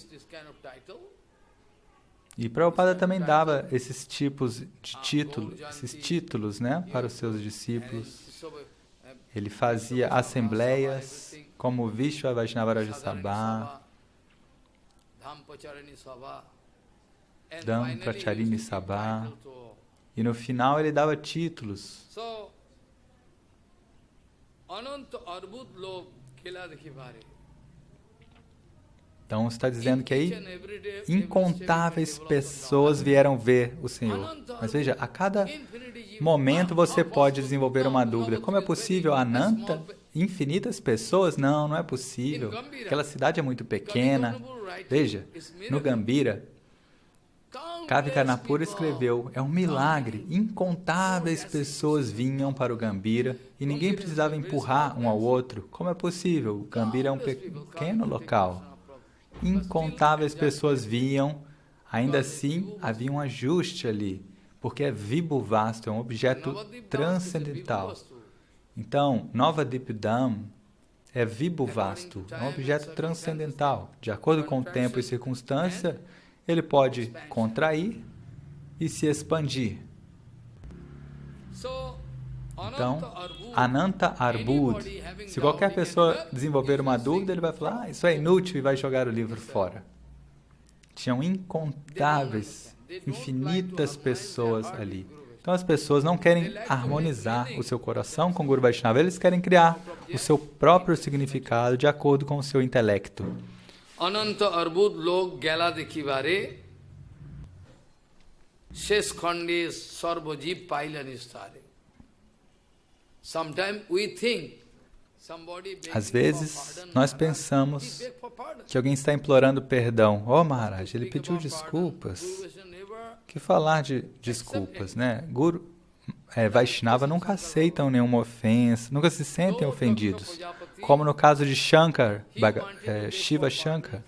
E Prabhupada também dava esses tipos de títulos, né, para os seus discípulos. Ele fazia assembleias, como Vishwa Vaishnava Raja Sabha, Dham Pracharini Sabha, e no final ele dava títulos. Então está dizendo que aí incontáveis pessoas vieram ver o Senhor. Mas veja, a cada momento você pode desenvolver uma dúvida. Como é possível Ananta? Infinitas pessoas? Não, não é possível. Aquela cidade é muito pequena. Veja, no Gambhira, Kavi Karnapura escreveu, é um milagre, incontáveis pessoas vinham para o Gambhira e ninguém precisava empurrar um ao outro. Como é possível? O Gambhira é um pequeno local. Incontáveis pessoas vinham, ainda assim havia um ajuste ali, porque é vibhu vasto, é um objeto transcendental. Então, Navadip Dham é vibhu vasto, é um objeto transcendental. De acordo com o tempo e circunstância, ele pode contrair e se expandir. Então, Ananta Arbud. Se qualquer pessoa desenvolver uma dúvida, ele vai falar, isso é inútil e vai jogar o livro fora. Tinham incontáveis, infinitas pessoas ali. Então as pessoas não querem harmonizar o seu coração com o Guru Vaishnava, eles querem criar o seu próprio significado de acordo com o seu intelecto. Ananta Arbud Lok Gela Dekhivare Shesh Khande Sarvajiv Pailanistare. Às vezes, nós pensamos que alguém está implorando perdão. Oh, Maharaj, ele pediu desculpas. Que falar de desculpas, né? Vaishnava nunca aceitam nenhuma ofensa, nunca se sentem ofendidos. Como no caso de Shankar, Shiva Shankar.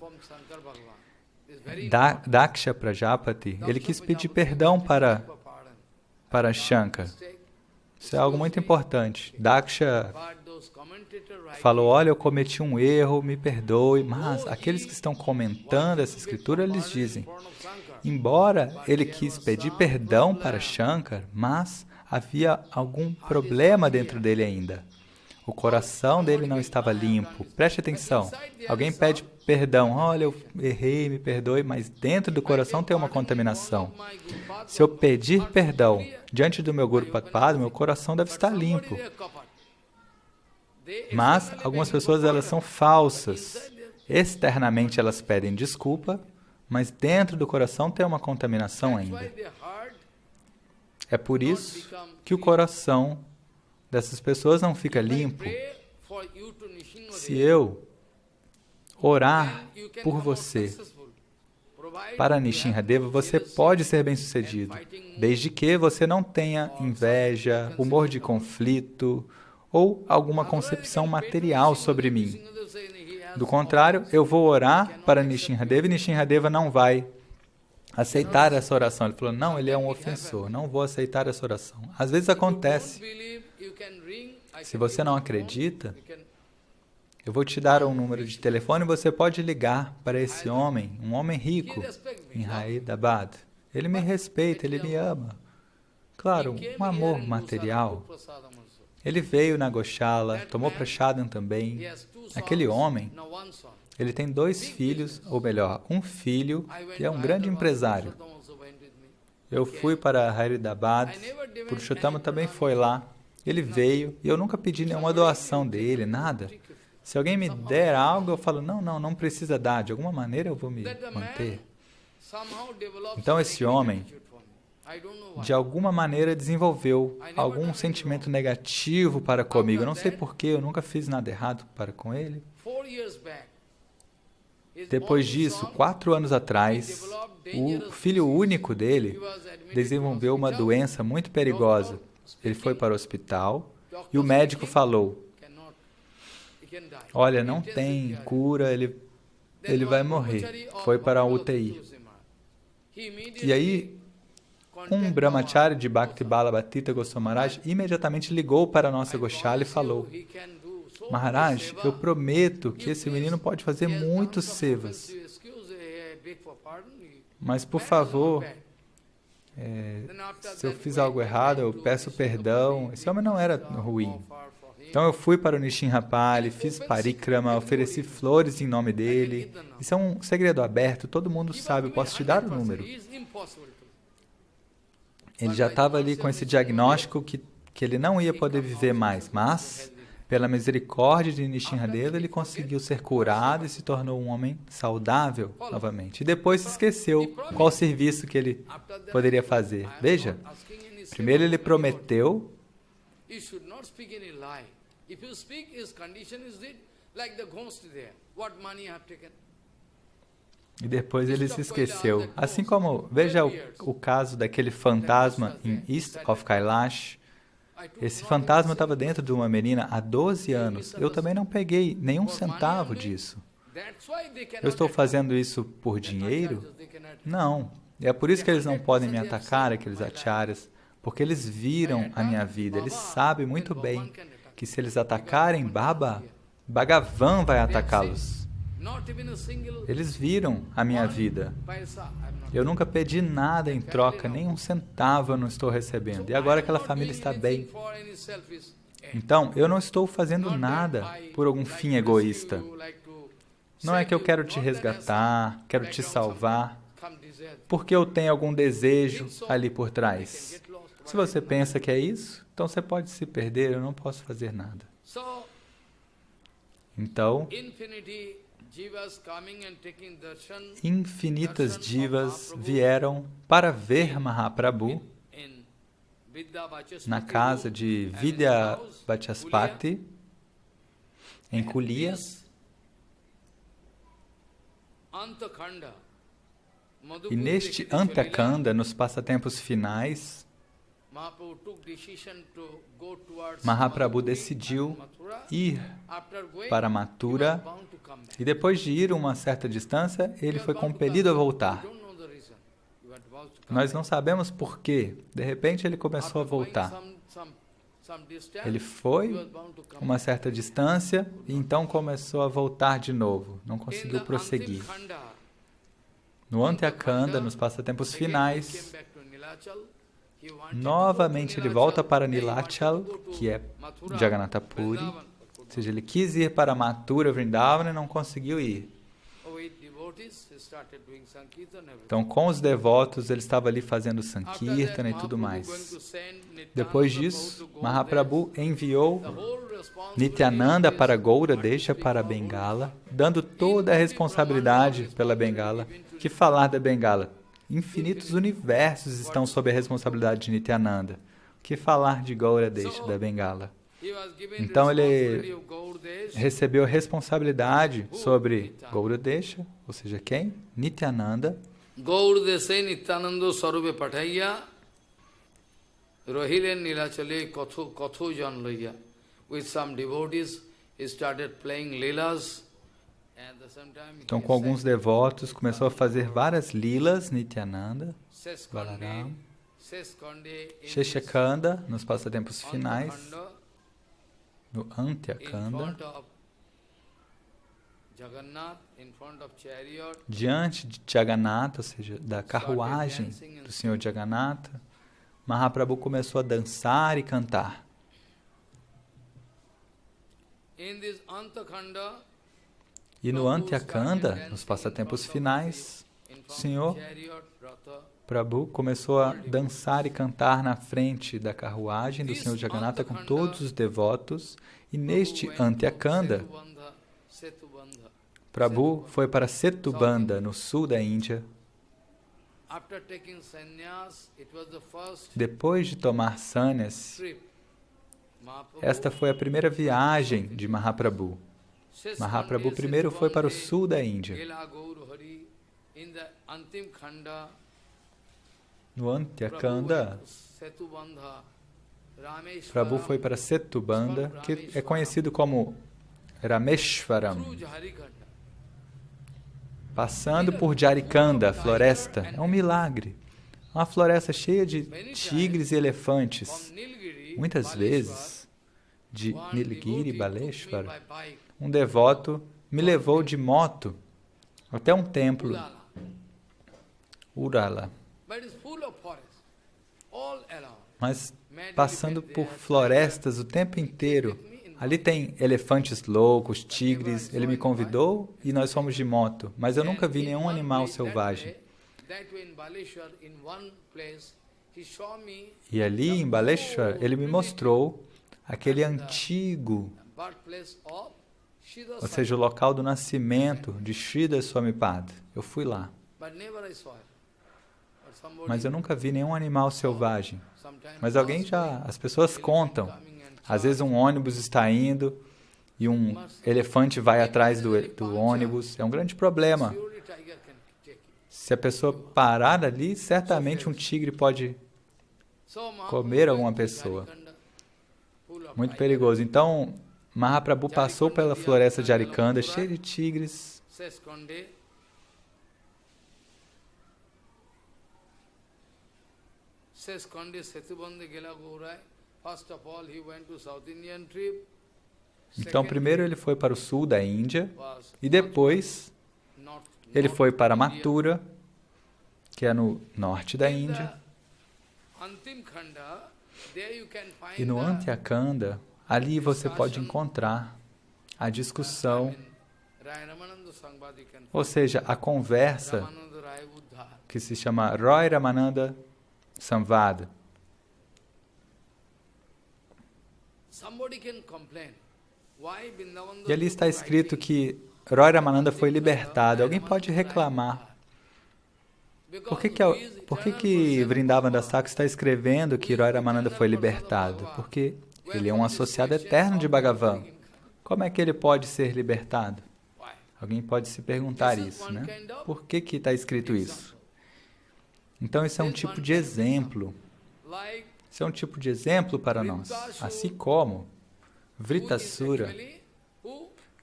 Daksha Prajapati, ele quis pedir perdão para Shankar. Isso é algo muito importante. Daksha falou, olha, eu cometi um erro, me perdoe. Mas aqueles que estão comentando essa escritura, eles dizem, embora ele quis pedir perdão para Shankar, mas havia algum problema dentro dele ainda. O coração dele não estava limpo. Preste atenção. Alguém pede perdão. Olha, eu errei, me perdoe, mas dentro do coração tem uma contaminação. Se eu pedir perdão diante do meu Guru Padpada, meu coração deve estar limpo. Mas algumas pessoas, elas são falsas. Externamente elas pedem desculpa, mas dentro do coração tem uma contaminação ainda. É por isso que o coração dessas pessoas não fica limpo. Se eu orar por você para Nishinradeva, você pode ser bem-sucedido, desde que você não tenha inveja, humor de conflito ou alguma concepção material sobre mim. Do contrário, eu vou orar para Nishinradeva e Nishinradeva não vai aceitar essa oração. Ele falou, não, ele é um ofensor, não vou aceitar essa oração. Às vezes acontece. Se você não acredita, eu vou te dar um número de telefone e você pode ligar para esse homem, um homem rico, em Hyderabad. Ele me respeita, ele me ama. Claro, um amor material. Ele veio na Goshala, tomou prasadam também. Aquele homem, ele tem 2 filhos, ou melhor, um filho, que é um grande empresário. Eu fui para Hyderabad, Purushottam também foi lá. Ele veio e eu nunca pedi nenhuma doação dele, nada. Se alguém me der algo, eu falo, não precisa dar, de alguma maneira eu vou me manter. Então esse homem, de alguma maneira, desenvolveu algum sentimento negativo para comigo. Eu não sei porquê, eu nunca fiz nada errado para com ele. Depois disso, 4 anos atrás, o filho único dele desenvolveu uma doença muito perigosa. Ele foi para o hospital e o médico falou, olha, não tem cura, ele vai morrer. Foi para a UTI. E aí, um brahmachari de Bhakti Balabhatita Goswami Maharaj imediatamente ligou para a nossa Goshala e falou, Maharaj, eu prometo que esse menino pode fazer muitos sevas. Mas, por favor, se eu fiz algo errado, eu peço perdão. Esse homem não era ruim. Então eu fui para o Nishinrapali, fiz parikrama, ofereci flores em nome dele. Isso é um segredo aberto, todo mundo sabe, eu posso te dar o número. Ele já estava ali com esse diagnóstico que ele não ia poder viver mais, mas, pela misericórdia de Nishinradeva, ele conseguiu ser curado e se tornou um homem saudável novamente. E depois se esqueceu qual serviço que ele poderia fazer. Veja, primeiro ele prometeu. E depois ele se esqueceu. Assim como, veja o caso daquele fantasma em East of Kailash. Esse fantasma estava dentro de uma menina há 12 anos. Eu também não peguei nenhum centavo disso. Eu estou fazendo isso por dinheiro? Não. É por isso que eles não podem me atacar, aqueles acharyas, porque eles viram a minha vida. Eles sabem muito bem que se eles atacarem Bhagavan vai atacá-los. Eles viram a minha vida. Eu nunca pedi nada em troca, nem um centavo eu não estou recebendo. E agora aquela família está bem. Então, eu não estou fazendo nada por algum fim egoísta. Não é que eu quero te resgatar, quero te salvar, porque eu tenho algum desejo ali por trás. Se você pensa que é isso, então você pode se perder, eu não posso fazer nada. Então, infinitas divas vieram para ver Mahaprabhu na casa de Vidya Vachaspati, em Kulia. E neste Antakanda, nos passatempos finais, Mahaprabhu decidiu ir para Mathura e depois de ir uma certa distância, ele foi compelido a voltar. Nós não sabemos por quê. De repente ele começou a voltar. Ele foi uma certa distância e então começou a voltar de novo. Não conseguiu prosseguir. No Antyakanda, nos passatempos finais, novamente ele volta para Nilachal, que é Jagannatha Puri, ou seja, ele quis ir para Mathura, Vrindavan e não conseguiu ir. Então, com os devotos, ele estava ali fazendo Sankirtana e tudo mais. Depois disso, Mahaprabhu enviou Nityananda para Gaura, deixa para Bengala, dando toda a responsabilidade pela Bengala. Que falar da Bengala? Infinitos universos estão sob a responsabilidade de Nityananda. Que falar de Gaura deixa da Bengala? Então ele recebeu responsabilidade sobre Gauradesha, ou seja, quem? Nityananda. Gaurdesha Nityananda Sarupe Pathaya Rahilen Nilachale Katho Jan Laya. With some devotees, he started playing Leelas. Então, com alguns devotos, começou a fazer várias lilas, Nityananda, Balaram, Sheshakanda, nos passatempos finais, no Antyakanda, diante de Jagannatha, ou seja, da carruagem do Senhor Jagannatha, Mahaprabhu começou a dançar e cantar. E no Antyakanda, nos passatempos finais, o Senhor Prabhu começou a dançar e cantar na frente da carruagem do Senhor Jagannatha com todos os devotos. E neste Antyakanda, Prabhu foi para Setubandha, no sul da Índia. Depois de tomar sannyas, esta foi a primeira viagem de Mahaprabhu. Mahaprabhu primeiro foi para o sul da Índia. No Antyakanda, Prabhu foi para Setubandha, que é conhecido como Rameshwaram. Passando por Jarikanda, floresta, é um milagre. Uma floresta cheia de tigres e elefantes. Muitas vezes, de Nilgiri Baleshwara, um devoto me levou de moto até um templo, Urala. Mas passando por florestas o tempo inteiro. Ali tem elefantes loucos, tigres. Ele me convidou e nós fomos de moto. Mas eu nunca vi nenhum animal selvagem. E ali em Baleshwar, ele me mostrou aquele antigo, ou seja, o local do nascimento de Sridhar Swamipada. Eu fui lá. Mas eu nunca vi nenhum animal selvagem. Mas as pessoas contam. Às vezes um ônibus está indo e um elefante vai atrás do ônibus. É um grande problema. Se a pessoa parar ali, certamente um tigre pode comer alguma pessoa. Muito perigoso. Então, Mahaprabhu passou pela floresta de Jarikanda, cheia de tigres. Então, primeiro ele foi para o sul da Índia e depois ele foi para Mathura, que é no norte da Índia. E no Antyakanda, ali você pode encontrar a discussão, ou seja, a conversa que se chama Roy Ramananda Samvada. E ali está escrito que Roy Ramananda foi libertado. Alguém pode reclamar. Por que Vrindavan Das Thakur está escrevendo que Roy Ramananda foi libertado? Porque ele é um associado eterno de Bhagavan. Como é que ele pode ser libertado? Alguém pode se perguntar isso, né? Por que está escrito isso? Então, isso é um tipo de exemplo. Isso é um tipo de exemplo para nós. Assim como Vritasura.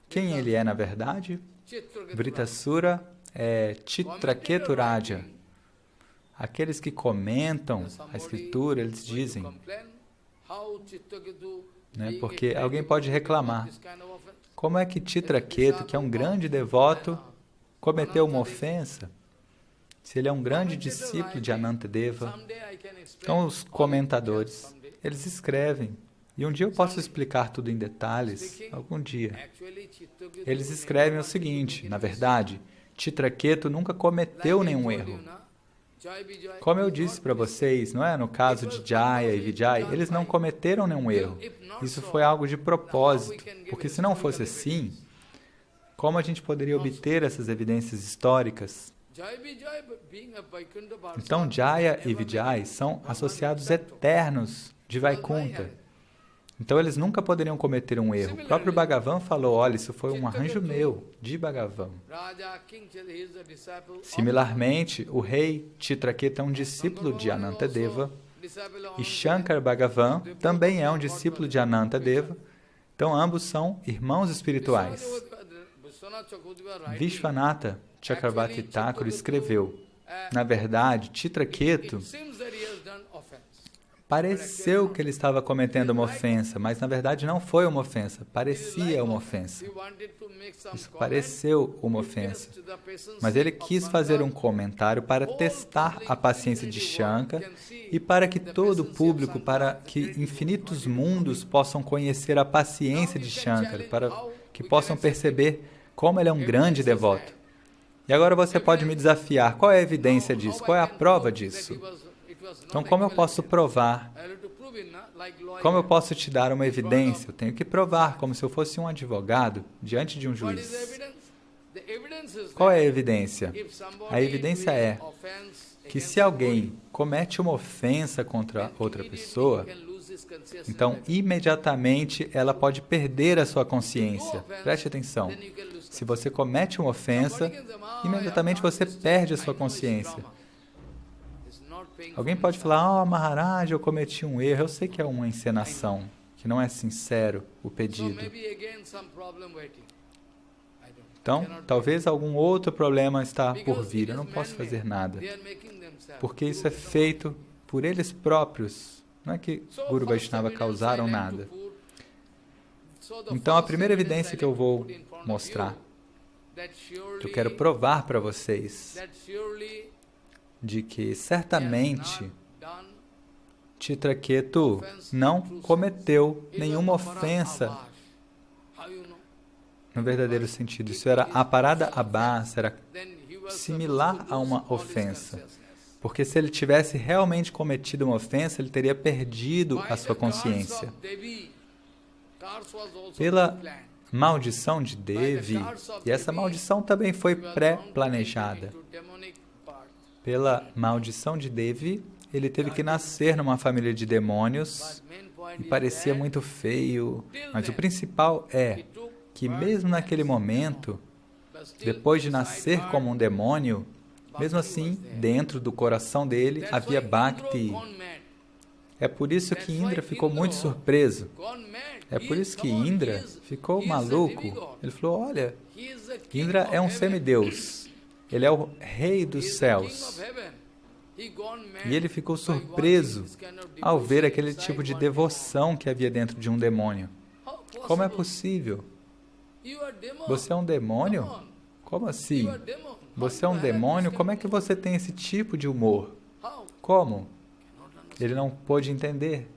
Quem ele é, na verdade? Vritasura é Chitraketu Raja. Aqueles que comentam a escritura, eles dizem, né, porque alguém pode reclamar. Como é que Chitraketu, que é um grande devoto, cometeu uma ofensa? Se ele é um grande discípulo de Anantadeva. Então, os comentadores, eles escrevem. E um dia eu posso explicar tudo em detalhes, algum dia. Eles escrevem o seguinte, na verdade, Chitraketu nunca cometeu nenhum erro. Como eu disse para vocês, não é? No caso de Jaya e Vijay, eles não cometeram nenhum erro. Isso foi algo de propósito, porque se não fosse assim, como a gente poderia obter essas evidências históricas? Então, Jaya e Vijay são associados eternos de Vaikuntha. Então eles nunca poderiam cometer um erro. O próprio Bhagavan falou, olha, isso foi um arranjo meu, de Bhagavan. Similarmente, o rei Chitraketu é um discípulo de Anantadeva e Shankar Bhagavan também é um discípulo de Anantadeva. Então ambos são irmãos espirituais. Vishwanatha Chakravarti Thakur escreveu, na verdade, Chitraketu pareceu que ele estava cometendo uma ofensa, mas na verdade não foi uma ofensa, parecia uma ofensa. Isso pareceu uma ofensa. Mas ele quis fazer um comentário para testar a paciência de Shankar e para que todo o público, para que infinitos mundos possam conhecer a paciência de Shankar, para que possam perceber como ele é um grande devoto. E agora você pode me desafiar, qual é a evidência disso? Qual é a prova disso? Então, como eu posso provar? Como eu posso te dar uma evidência? Eu tenho que provar, como se eu fosse um advogado diante de um juiz. Qual é a evidência? A evidência é que se alguém comete uma ofensa contra outra pessoa, então, imediatamente, ela pode perder a sua consciência. Preste atenção. Se você comete uma ofensa, imediatamente você perde a sua consciência. Alguém pode falar, Maharaj, eu cometi um erro. Eu sei que é uma encenação, que não é sincero o pedido. Então, talvez algum outro problema está por vir. Eu não posso fazer nada. Porque isso é feito por eles próprios. Não é que Guru Vaishnava causaram nada. Então, a primeira evidência que eu vou mostrar, que eu quero provar para vocês, de que certamente Chitraketu não cometeu nenhuma ofensa no verdadeiro sentido. Isso era a parada abhas, era similar a uma ofensa. Porque se ele tivesse realmente cometido uma ofensa, ele teria perdido a sua consciência. Pela maldição de Devi, e essa maldição também foi pré-planejada. Pela maldição de Devi, ele teve que nascer numa família de demônios e parecia muito feio. Mas o principal é que mesmo naquele momento, depois de nascer como um demônio, mesmo assim, dentro do coração dele havia Bhakti. É por isso que Indra ficou muito surpreso. É por isso que Indra ficou maluco. Ele falou, olha, Indra é um semideus. Ele é o rei dos céus. E ele ficou surpreso ao ver aquele tipo de devoção que havia dentro de um demônio. Como é possível? Você é um demônio? Como assim? Você é um demônio? Como é que você tem esse tipo de humor? Como? Ele não pôde entender.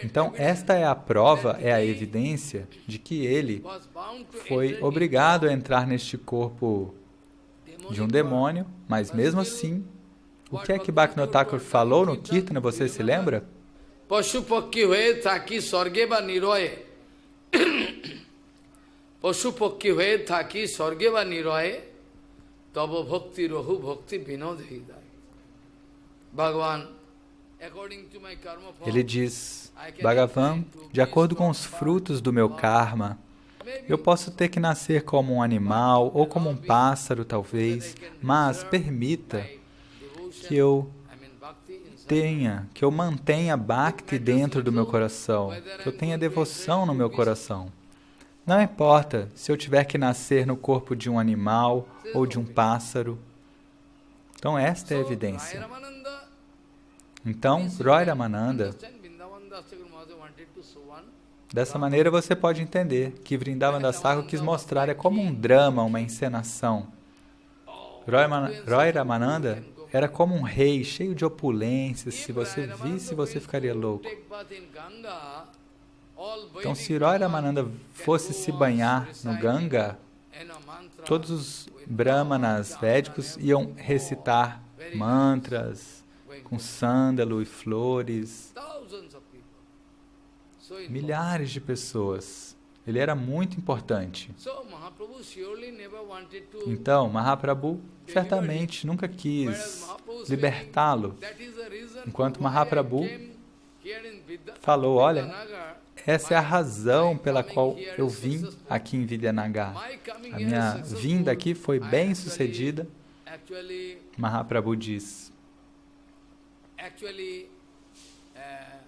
Então, esta é a prova, é a evidência de que ele foi obrigado a entrar neste corpo de um demônio, mas mesmo assim, o que é que Bhaktivinoda Thakur falou no Kirtana, você se lembra? Pashupakki hoye thaki sarge ba niroye. Pashupakki hoye thaki sarge ba niroye. Tava bhakti rahu bhakti vinod hridaya. Bhagavan, ele diz, Bhagavan, de acordo com os frutos do meu karma, eu posso ter que nascer como um animal ou como um pássaro, talvez, mas permita que eu mantenha Bhakti dentro do meu coração, que eu tenha devoção no meu coração. Não importa se eu tiver que nascer no corpo de um animal ou de um pássaro. Então, esta é a evidência. Então, Roy Ramananda, dessa maneira você pode entender que Vrindavan Das Thakur quis mostrar, é como um drama, uma encenação. Roy Ramananda era como um rei, cheio de opulências. Se você visse, você ficaria louco. Então, se Roy Ramananda fosse se banhar no Ganga, todos os brahmanas védicos iam recitar mantras com sândalo e flores. Milhares de pessoas. Ele era muito importante. Então, Mahaprabhu certamente nunca quis libertá-lo. Enquanto Mahaprabhu falou, olha, essa é a razão pela qual eu vim aqui em Vidyanagar. A minha vinda aqui foi bem sucedida. Mahaprabhu diz,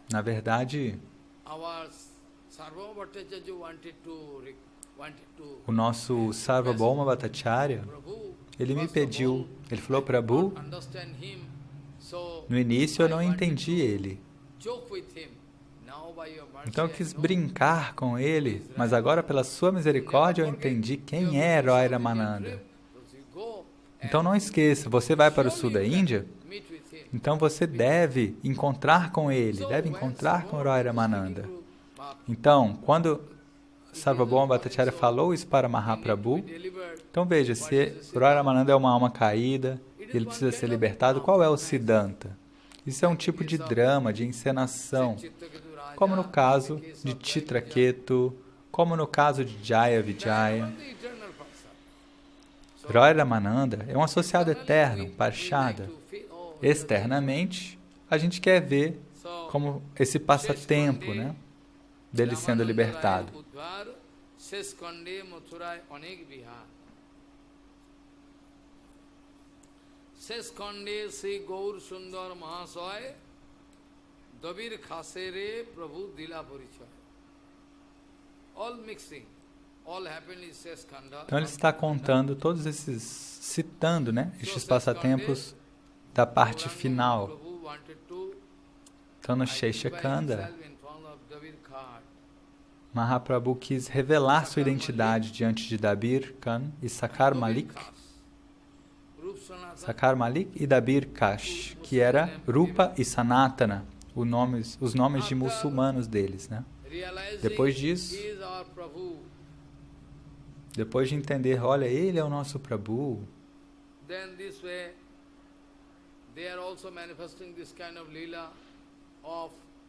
na verdade, o nosso Sarvabhauma Bhattacharya, ele me pediu, ele falou, Prabhu, no início eu não entendi ele. Então eu quis brincar com ele, mas agora pela sua misericórdia eu entendi quem é Roy Ramananda. Então não esqueça, você vai para o sul da Índia, então você deve encontrar com ele, deve encontrar com Roy Ramananda. Então, quando Sarvabhauma Bhattacharya falou isso para Mahaprabhu, então veja, se Roy Ramananda é uma alma caída, ele precisa ser libertado, qual é o Siddhanta? Isso é um tipo de drama, de encenação, como no caso de Chitraketu, como no caso de Jaya Vijaya. Roy Ramananda é um associado eterno, Parshada. Externamente, a gente quer ver como esse passatempo, né, dele sendo libertado. Seskande Sri Gaur Sundar Mahasaya Dabir Khasere Prabhu Dila Parichaya. All mixing, all happened in Seskanda. Então ele está contando todos esses, citando, né, estes passatempos da parte final. Então no Sheshakanda, Mahaprabhu quis revelar sua identidade diante de Dabir Khan e Sakar Malik. Sakar Malik e Dabir Kash, que era Rupa e Sanatana, os nomes de muçulmanos deles, né? Depois disso, depois de entender, olha, ele é o nosso Prabhu,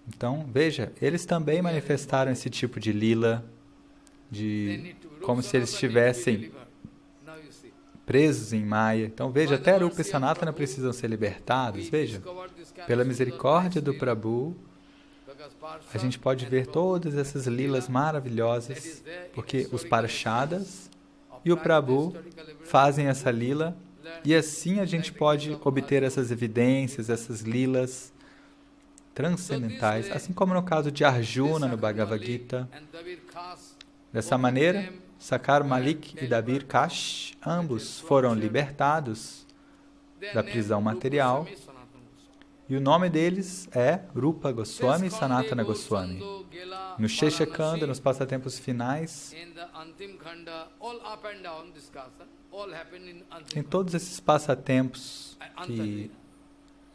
então, veja, eles também manifestaram esse tipo de lila, como se eles estivessem presos em Maya. Então, veja, até Rupa e Sanatana precisam ser libertados. Veja, pela misericórdia do Prabhu, a gente pode ver todas essas lilas maravilhosas, porque os Parshadas e o Prabhu fazem essa lila, e assim a gente pode obter essas evidências, essas lilas transcendentais, assim como no caso de Arjuna no Bhagavad Gita. Dessa maneira, Sakar Malik e Dabir Kash, ambos foram libertados da prisão material, e o nome deles é Rupa Goswami e Sanatana Goswami. No Sheshakanda, nos passatempos finais, em todos esses passatempos que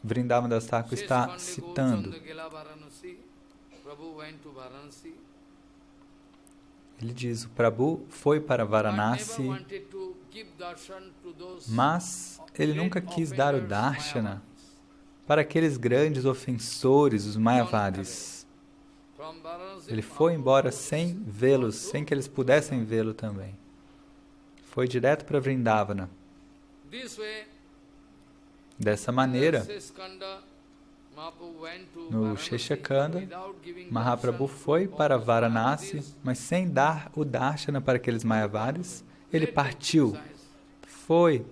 Vrindavan Das Thakur está citando. Ele diz, o Prabhu foi para Varanasi, mas ele nunca quis dar o darshana para aqueles grandes ofensores, os Mayavadis. Ele foi embora sem vê-los, sem que eles pudessem vê-lo também. Foi direto para Vrindavana. Dessa maneira, no Sheshakanda, Mahaprabhu foi para Varanasi, mas sem dar o darshana para aqueles Mayavadis, ele partiu, foi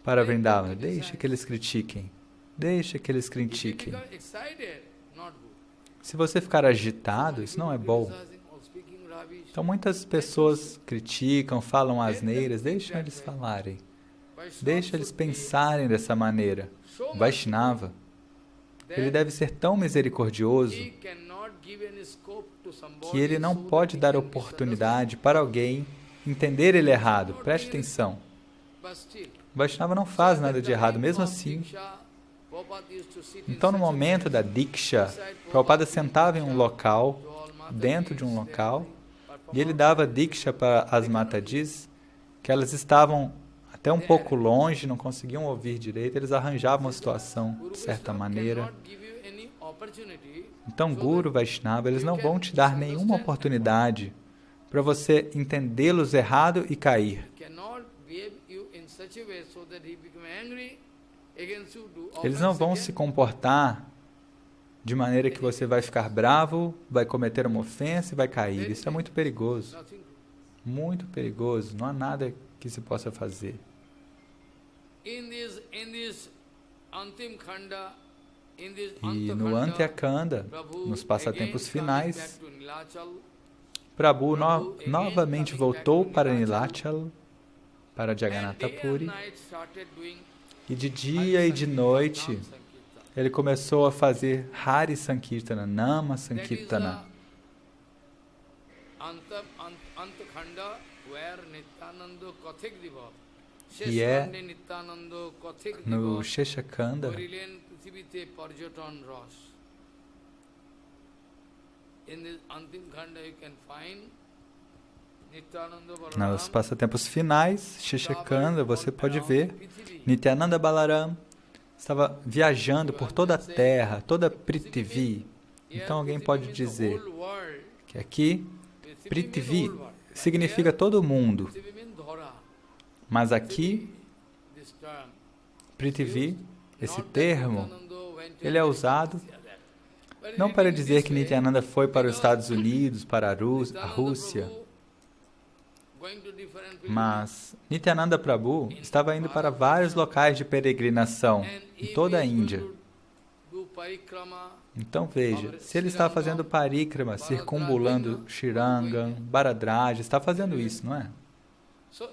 para Vrindavana. Deixa que eles critiquem. Deixa que eles critiquem. Se você ficar agitado, isso não é bom. Então muitas pessoas criticam, falam asneiras, deixa eles falarem. Deixa eles pensarem dessa maneira. Vaishnava, ele deve ser tão misericordioso que ele não pode dar oportunidade para alguém entender ele errado. Preste atenção. Vaishnava não faz nada de errado, mesmo assim. Então, no momento da Diksha, Prabhupada sentava em um local, dentro de um local, e ele dava Diksha para as Matadis, que elas estavam até um pouco longe, não conseguiam ouvir direito, eles arranjavam a situação de certa maneira. Então, Guru, Vaishnava, eles não vão te dar nenhuma oportunidade para você entendê-los errado e cair. Eles não vão se comportar de maneira que você vai ficar bravo, vai cometer uma ofensa e vai cair. Isso é muito perigoso. Muito perigoso. Não há nada que se possa fazer. E no Antyakanda, nos passatempos finais, Prabhu novamente voltou para Nilachal, para Jagannatha Puri, e de dia e de noite ele começou a fazer Hari Sankirtana, Nama Sankirtana. E é no Sheshakanda, nos passatempos finais, Sheshakanda, você pode ver Nityananda Balaram estava viajando por toda a terra, toda Prithvi. Então alguém pode dizer que aqui Prithvi significa todo mundo, mas aqui Prithvi, esse termo, ele é usado não para dizer que Nityananda foi para os Estados Unidos, para a Rússia, mas Nityananda Prabhu estava indo para vários locais de peregrinação em toda a Índia. Então veja, se ele está fazendo parikrama, circunambulando Shirangam, Bharadraja, está fazendo isso, não é?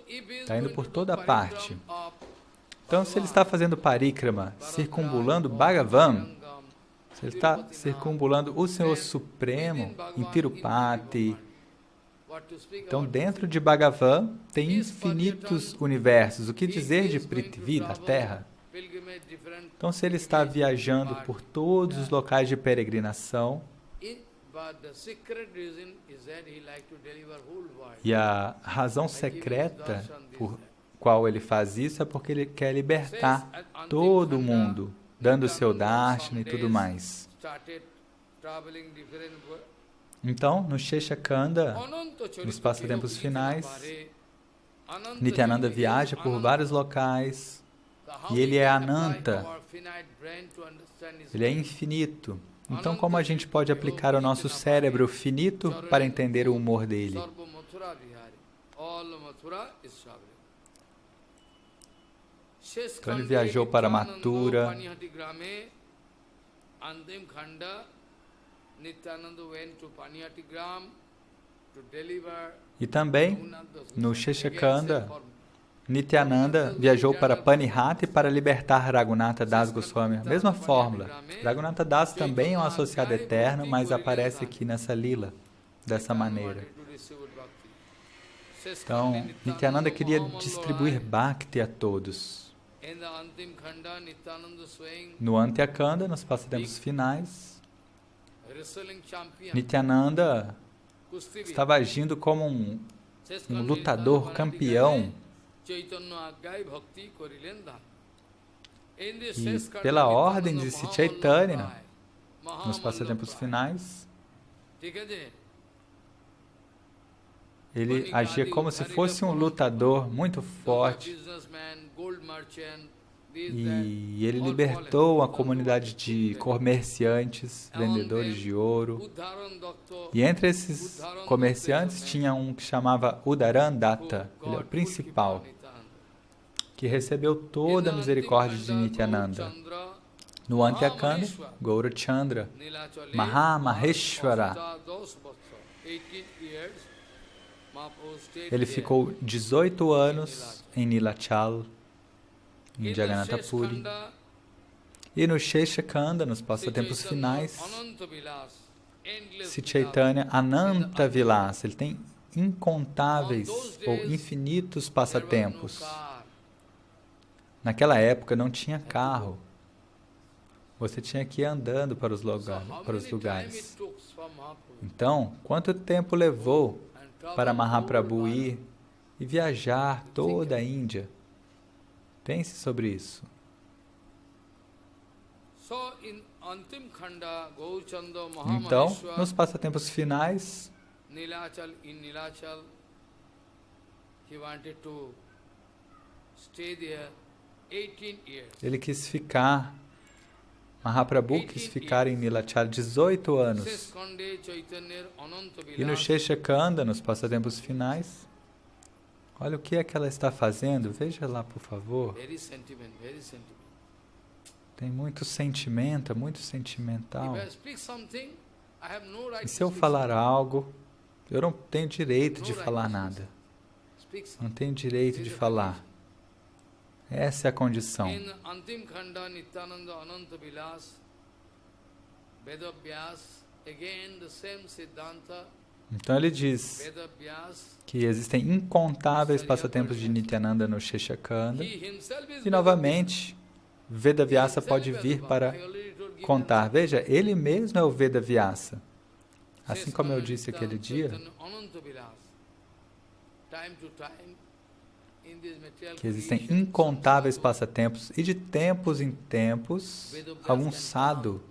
Está indo por toda parte. Então, se ele está fazendo parikrama, circunambulando Bhagavan, se ele está circunambulando o Senhor Supremo em Tirupati, então dentro de Bhagavan tem infinitos universos. O que dizer de Prithvi, da Terra? Então, se ele está viajando por todos os locais de peregrinação, e a razão secreta por qual ele faz isso é porque ele quer libertar todo mundo, dando o seu darshana e tudo mais. Então, no Sheshakanda, nos passatempos finais, Nityananda viaja por vários locais e ele é Ananta, ele é infinito. Então, como a gente pode aplicar o nosso cérebro finito para entender o humor dele? Então, ele viajou para Mathura, e também, no Sheshakanda, Nityananda viajou para Panihati para libertar Raghunatha Das Goswami. A mesma fórmula. Raghunatha Das também é um associado eterno, mas aparece aqui nessa lila, dessa maneira. Então, Nityananda queria distribuir Bhakti a todos. No Antyakanda, nos passatempos finais, Nityananda estava agindo como um lutador campeão. E pela ordem de Sri Chaitanya, nos passatempos finais, ele agia como se fosse um lutador muito forte. E ele libertou a comunidade de comerciantes, vendedores de ouro. E entre esses comerciantes tinha um que chamava Udarandatta, ele é o principal, que recebeu toda a misericórdia de Nityananda. No Antyakanda, Gaurachandra, Mahamaheshwara, ele ficou 18 anos em Nilachal, em Jagannatha Puri. E no Sheshakanda, nos passatempos finais, Sri Chaitanya Ananta Vilasa, ele tem incontáveis ou infinitos passatempos. Naquela época não tinha carro. Você tinha que ir andando para os lugares. Então, quanto tempo levou para Mahaprabhu ir e viajar toda a Índia? Pense sobre isso. Então, nos passatempos finais, ele quis ficar Mahaprabhu quis ficar em Nilachal 18 anos. E no Sheshakanda, nos passatempos finais, olha o que é que ela está fazendo. Veja lá, por favor. Tem muito sentimento, é muito sentimental. E se eu falar algo, eu não tenho direito de falar nada. Não tenho direito de falar. Essa é a condição. Então ele diz que existem incontáveis passatempos de Nityananda no Sheshakanda. E novamente, Vedavyasa pode vir para contar. Veja, ele mesmo é o Vedavyasa. Assim como eu disse aquele dia, que existem incontáveis passatempos, e de tempos em tempos, algum sadhu,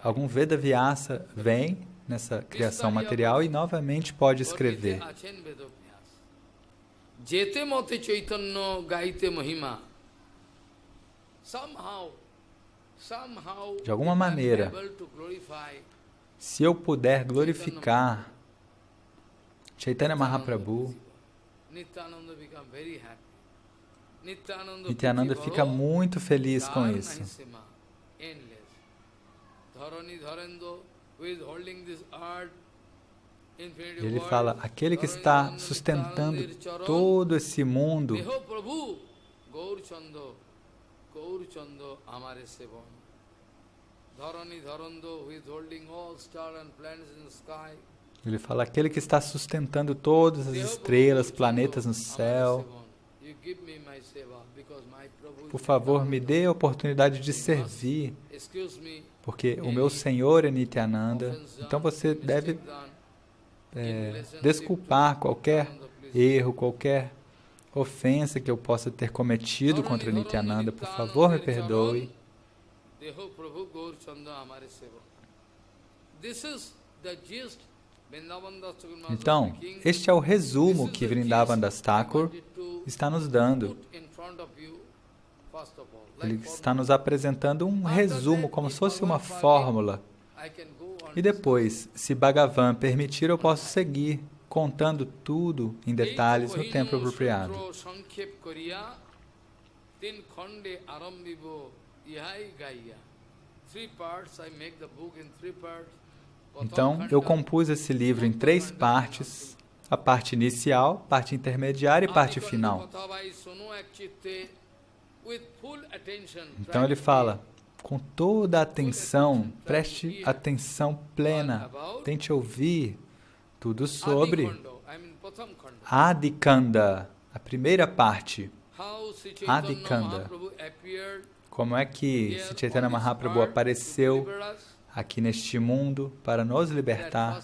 algum Vedavyasa vem nessa criação material e novamente pode escrever. De alguma maneira, se eu puder glorificar Chaitanya Mahaprabhu, Nityananda fica muito feliz com isso. Ele fala, aquele que está sustentando todo esse mundo, ele fala, aquele que está sustentando todas as estrelas, planetas no céu, por favor, me dê a oportunidade de servir, porque o meu Senhor é Nityananda. Então você deve desculpar qualquer erro, qualquer ofensa que eu possa ter cometido contra Nityananda. Por favor, me perdoe. Então, este é o resumo que Vrindavan Das Thakur está nos dando. Ele está nos apresentando um resumo, como se fosse uma fórmula. E depois, se Bhagavan permitir, eu posso seguir contando tudo em detalhes no tempo apropriado. Então, eu compus esse livro em 3 partes, a parte inicial, parte intermediária e parte final. Então ele fala, com toda a atenção, preste atenção plena, tente ouvir tudo sobre Adikanda, a primeira parte, Adikanda. Como é que Chaitanya Mahaprabhu apareceu aqui neste mundo para nos libertar?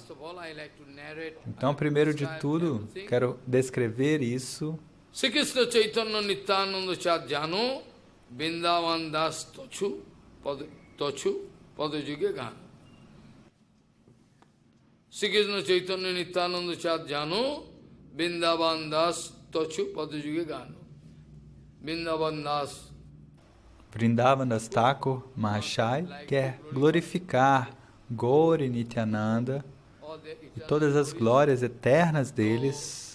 Então, primeiro de tudo, quero descrever isso. Sri Krishna Chaitanya Nityananda Chadyano Vrindavan Das Tochu Padajuge Gana. Sri Krishna Chaitanya Nityananda Chadyano Vrindavan Das Tochu Padajuge Gana. Vrindavan Das Thakur Mahashai quer glorificar Gauri Nityananda e todas as glórias eternas deles.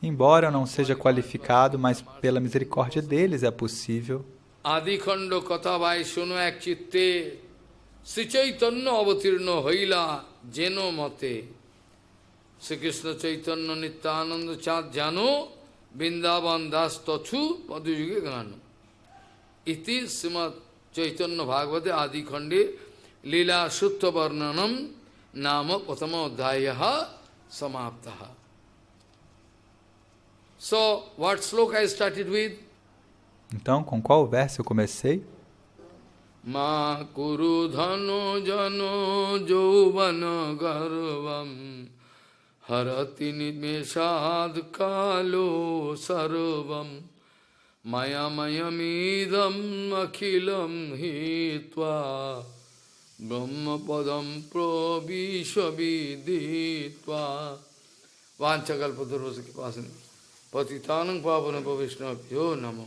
Embora eu não seja qualificado, mas pela misericórdia deles é possível. Adikando Katavai Sunu Ekchitte Sri Chaitanya Avatirno Haila Jeno Mate Sri Krishna Chaitanya Nityananda Chadyano Vrindavan Das Tochu Padajuge Gana. Iti Srimad Chaitanya Bhagavate Adikhande Lila Sutta Varnanam Nama Patama Adhyaha Samaptaha. So, what sloka I started with? Então, com qual verso eu comecei? Ma kuru dhano jano jovana garvam harati nimeshad kalo sarvam maya mayamidam akhilam hitva brahma padam pravishaviditva vanchakalpadurvasa kipasana patitanam pavana pavishnabhyo namo.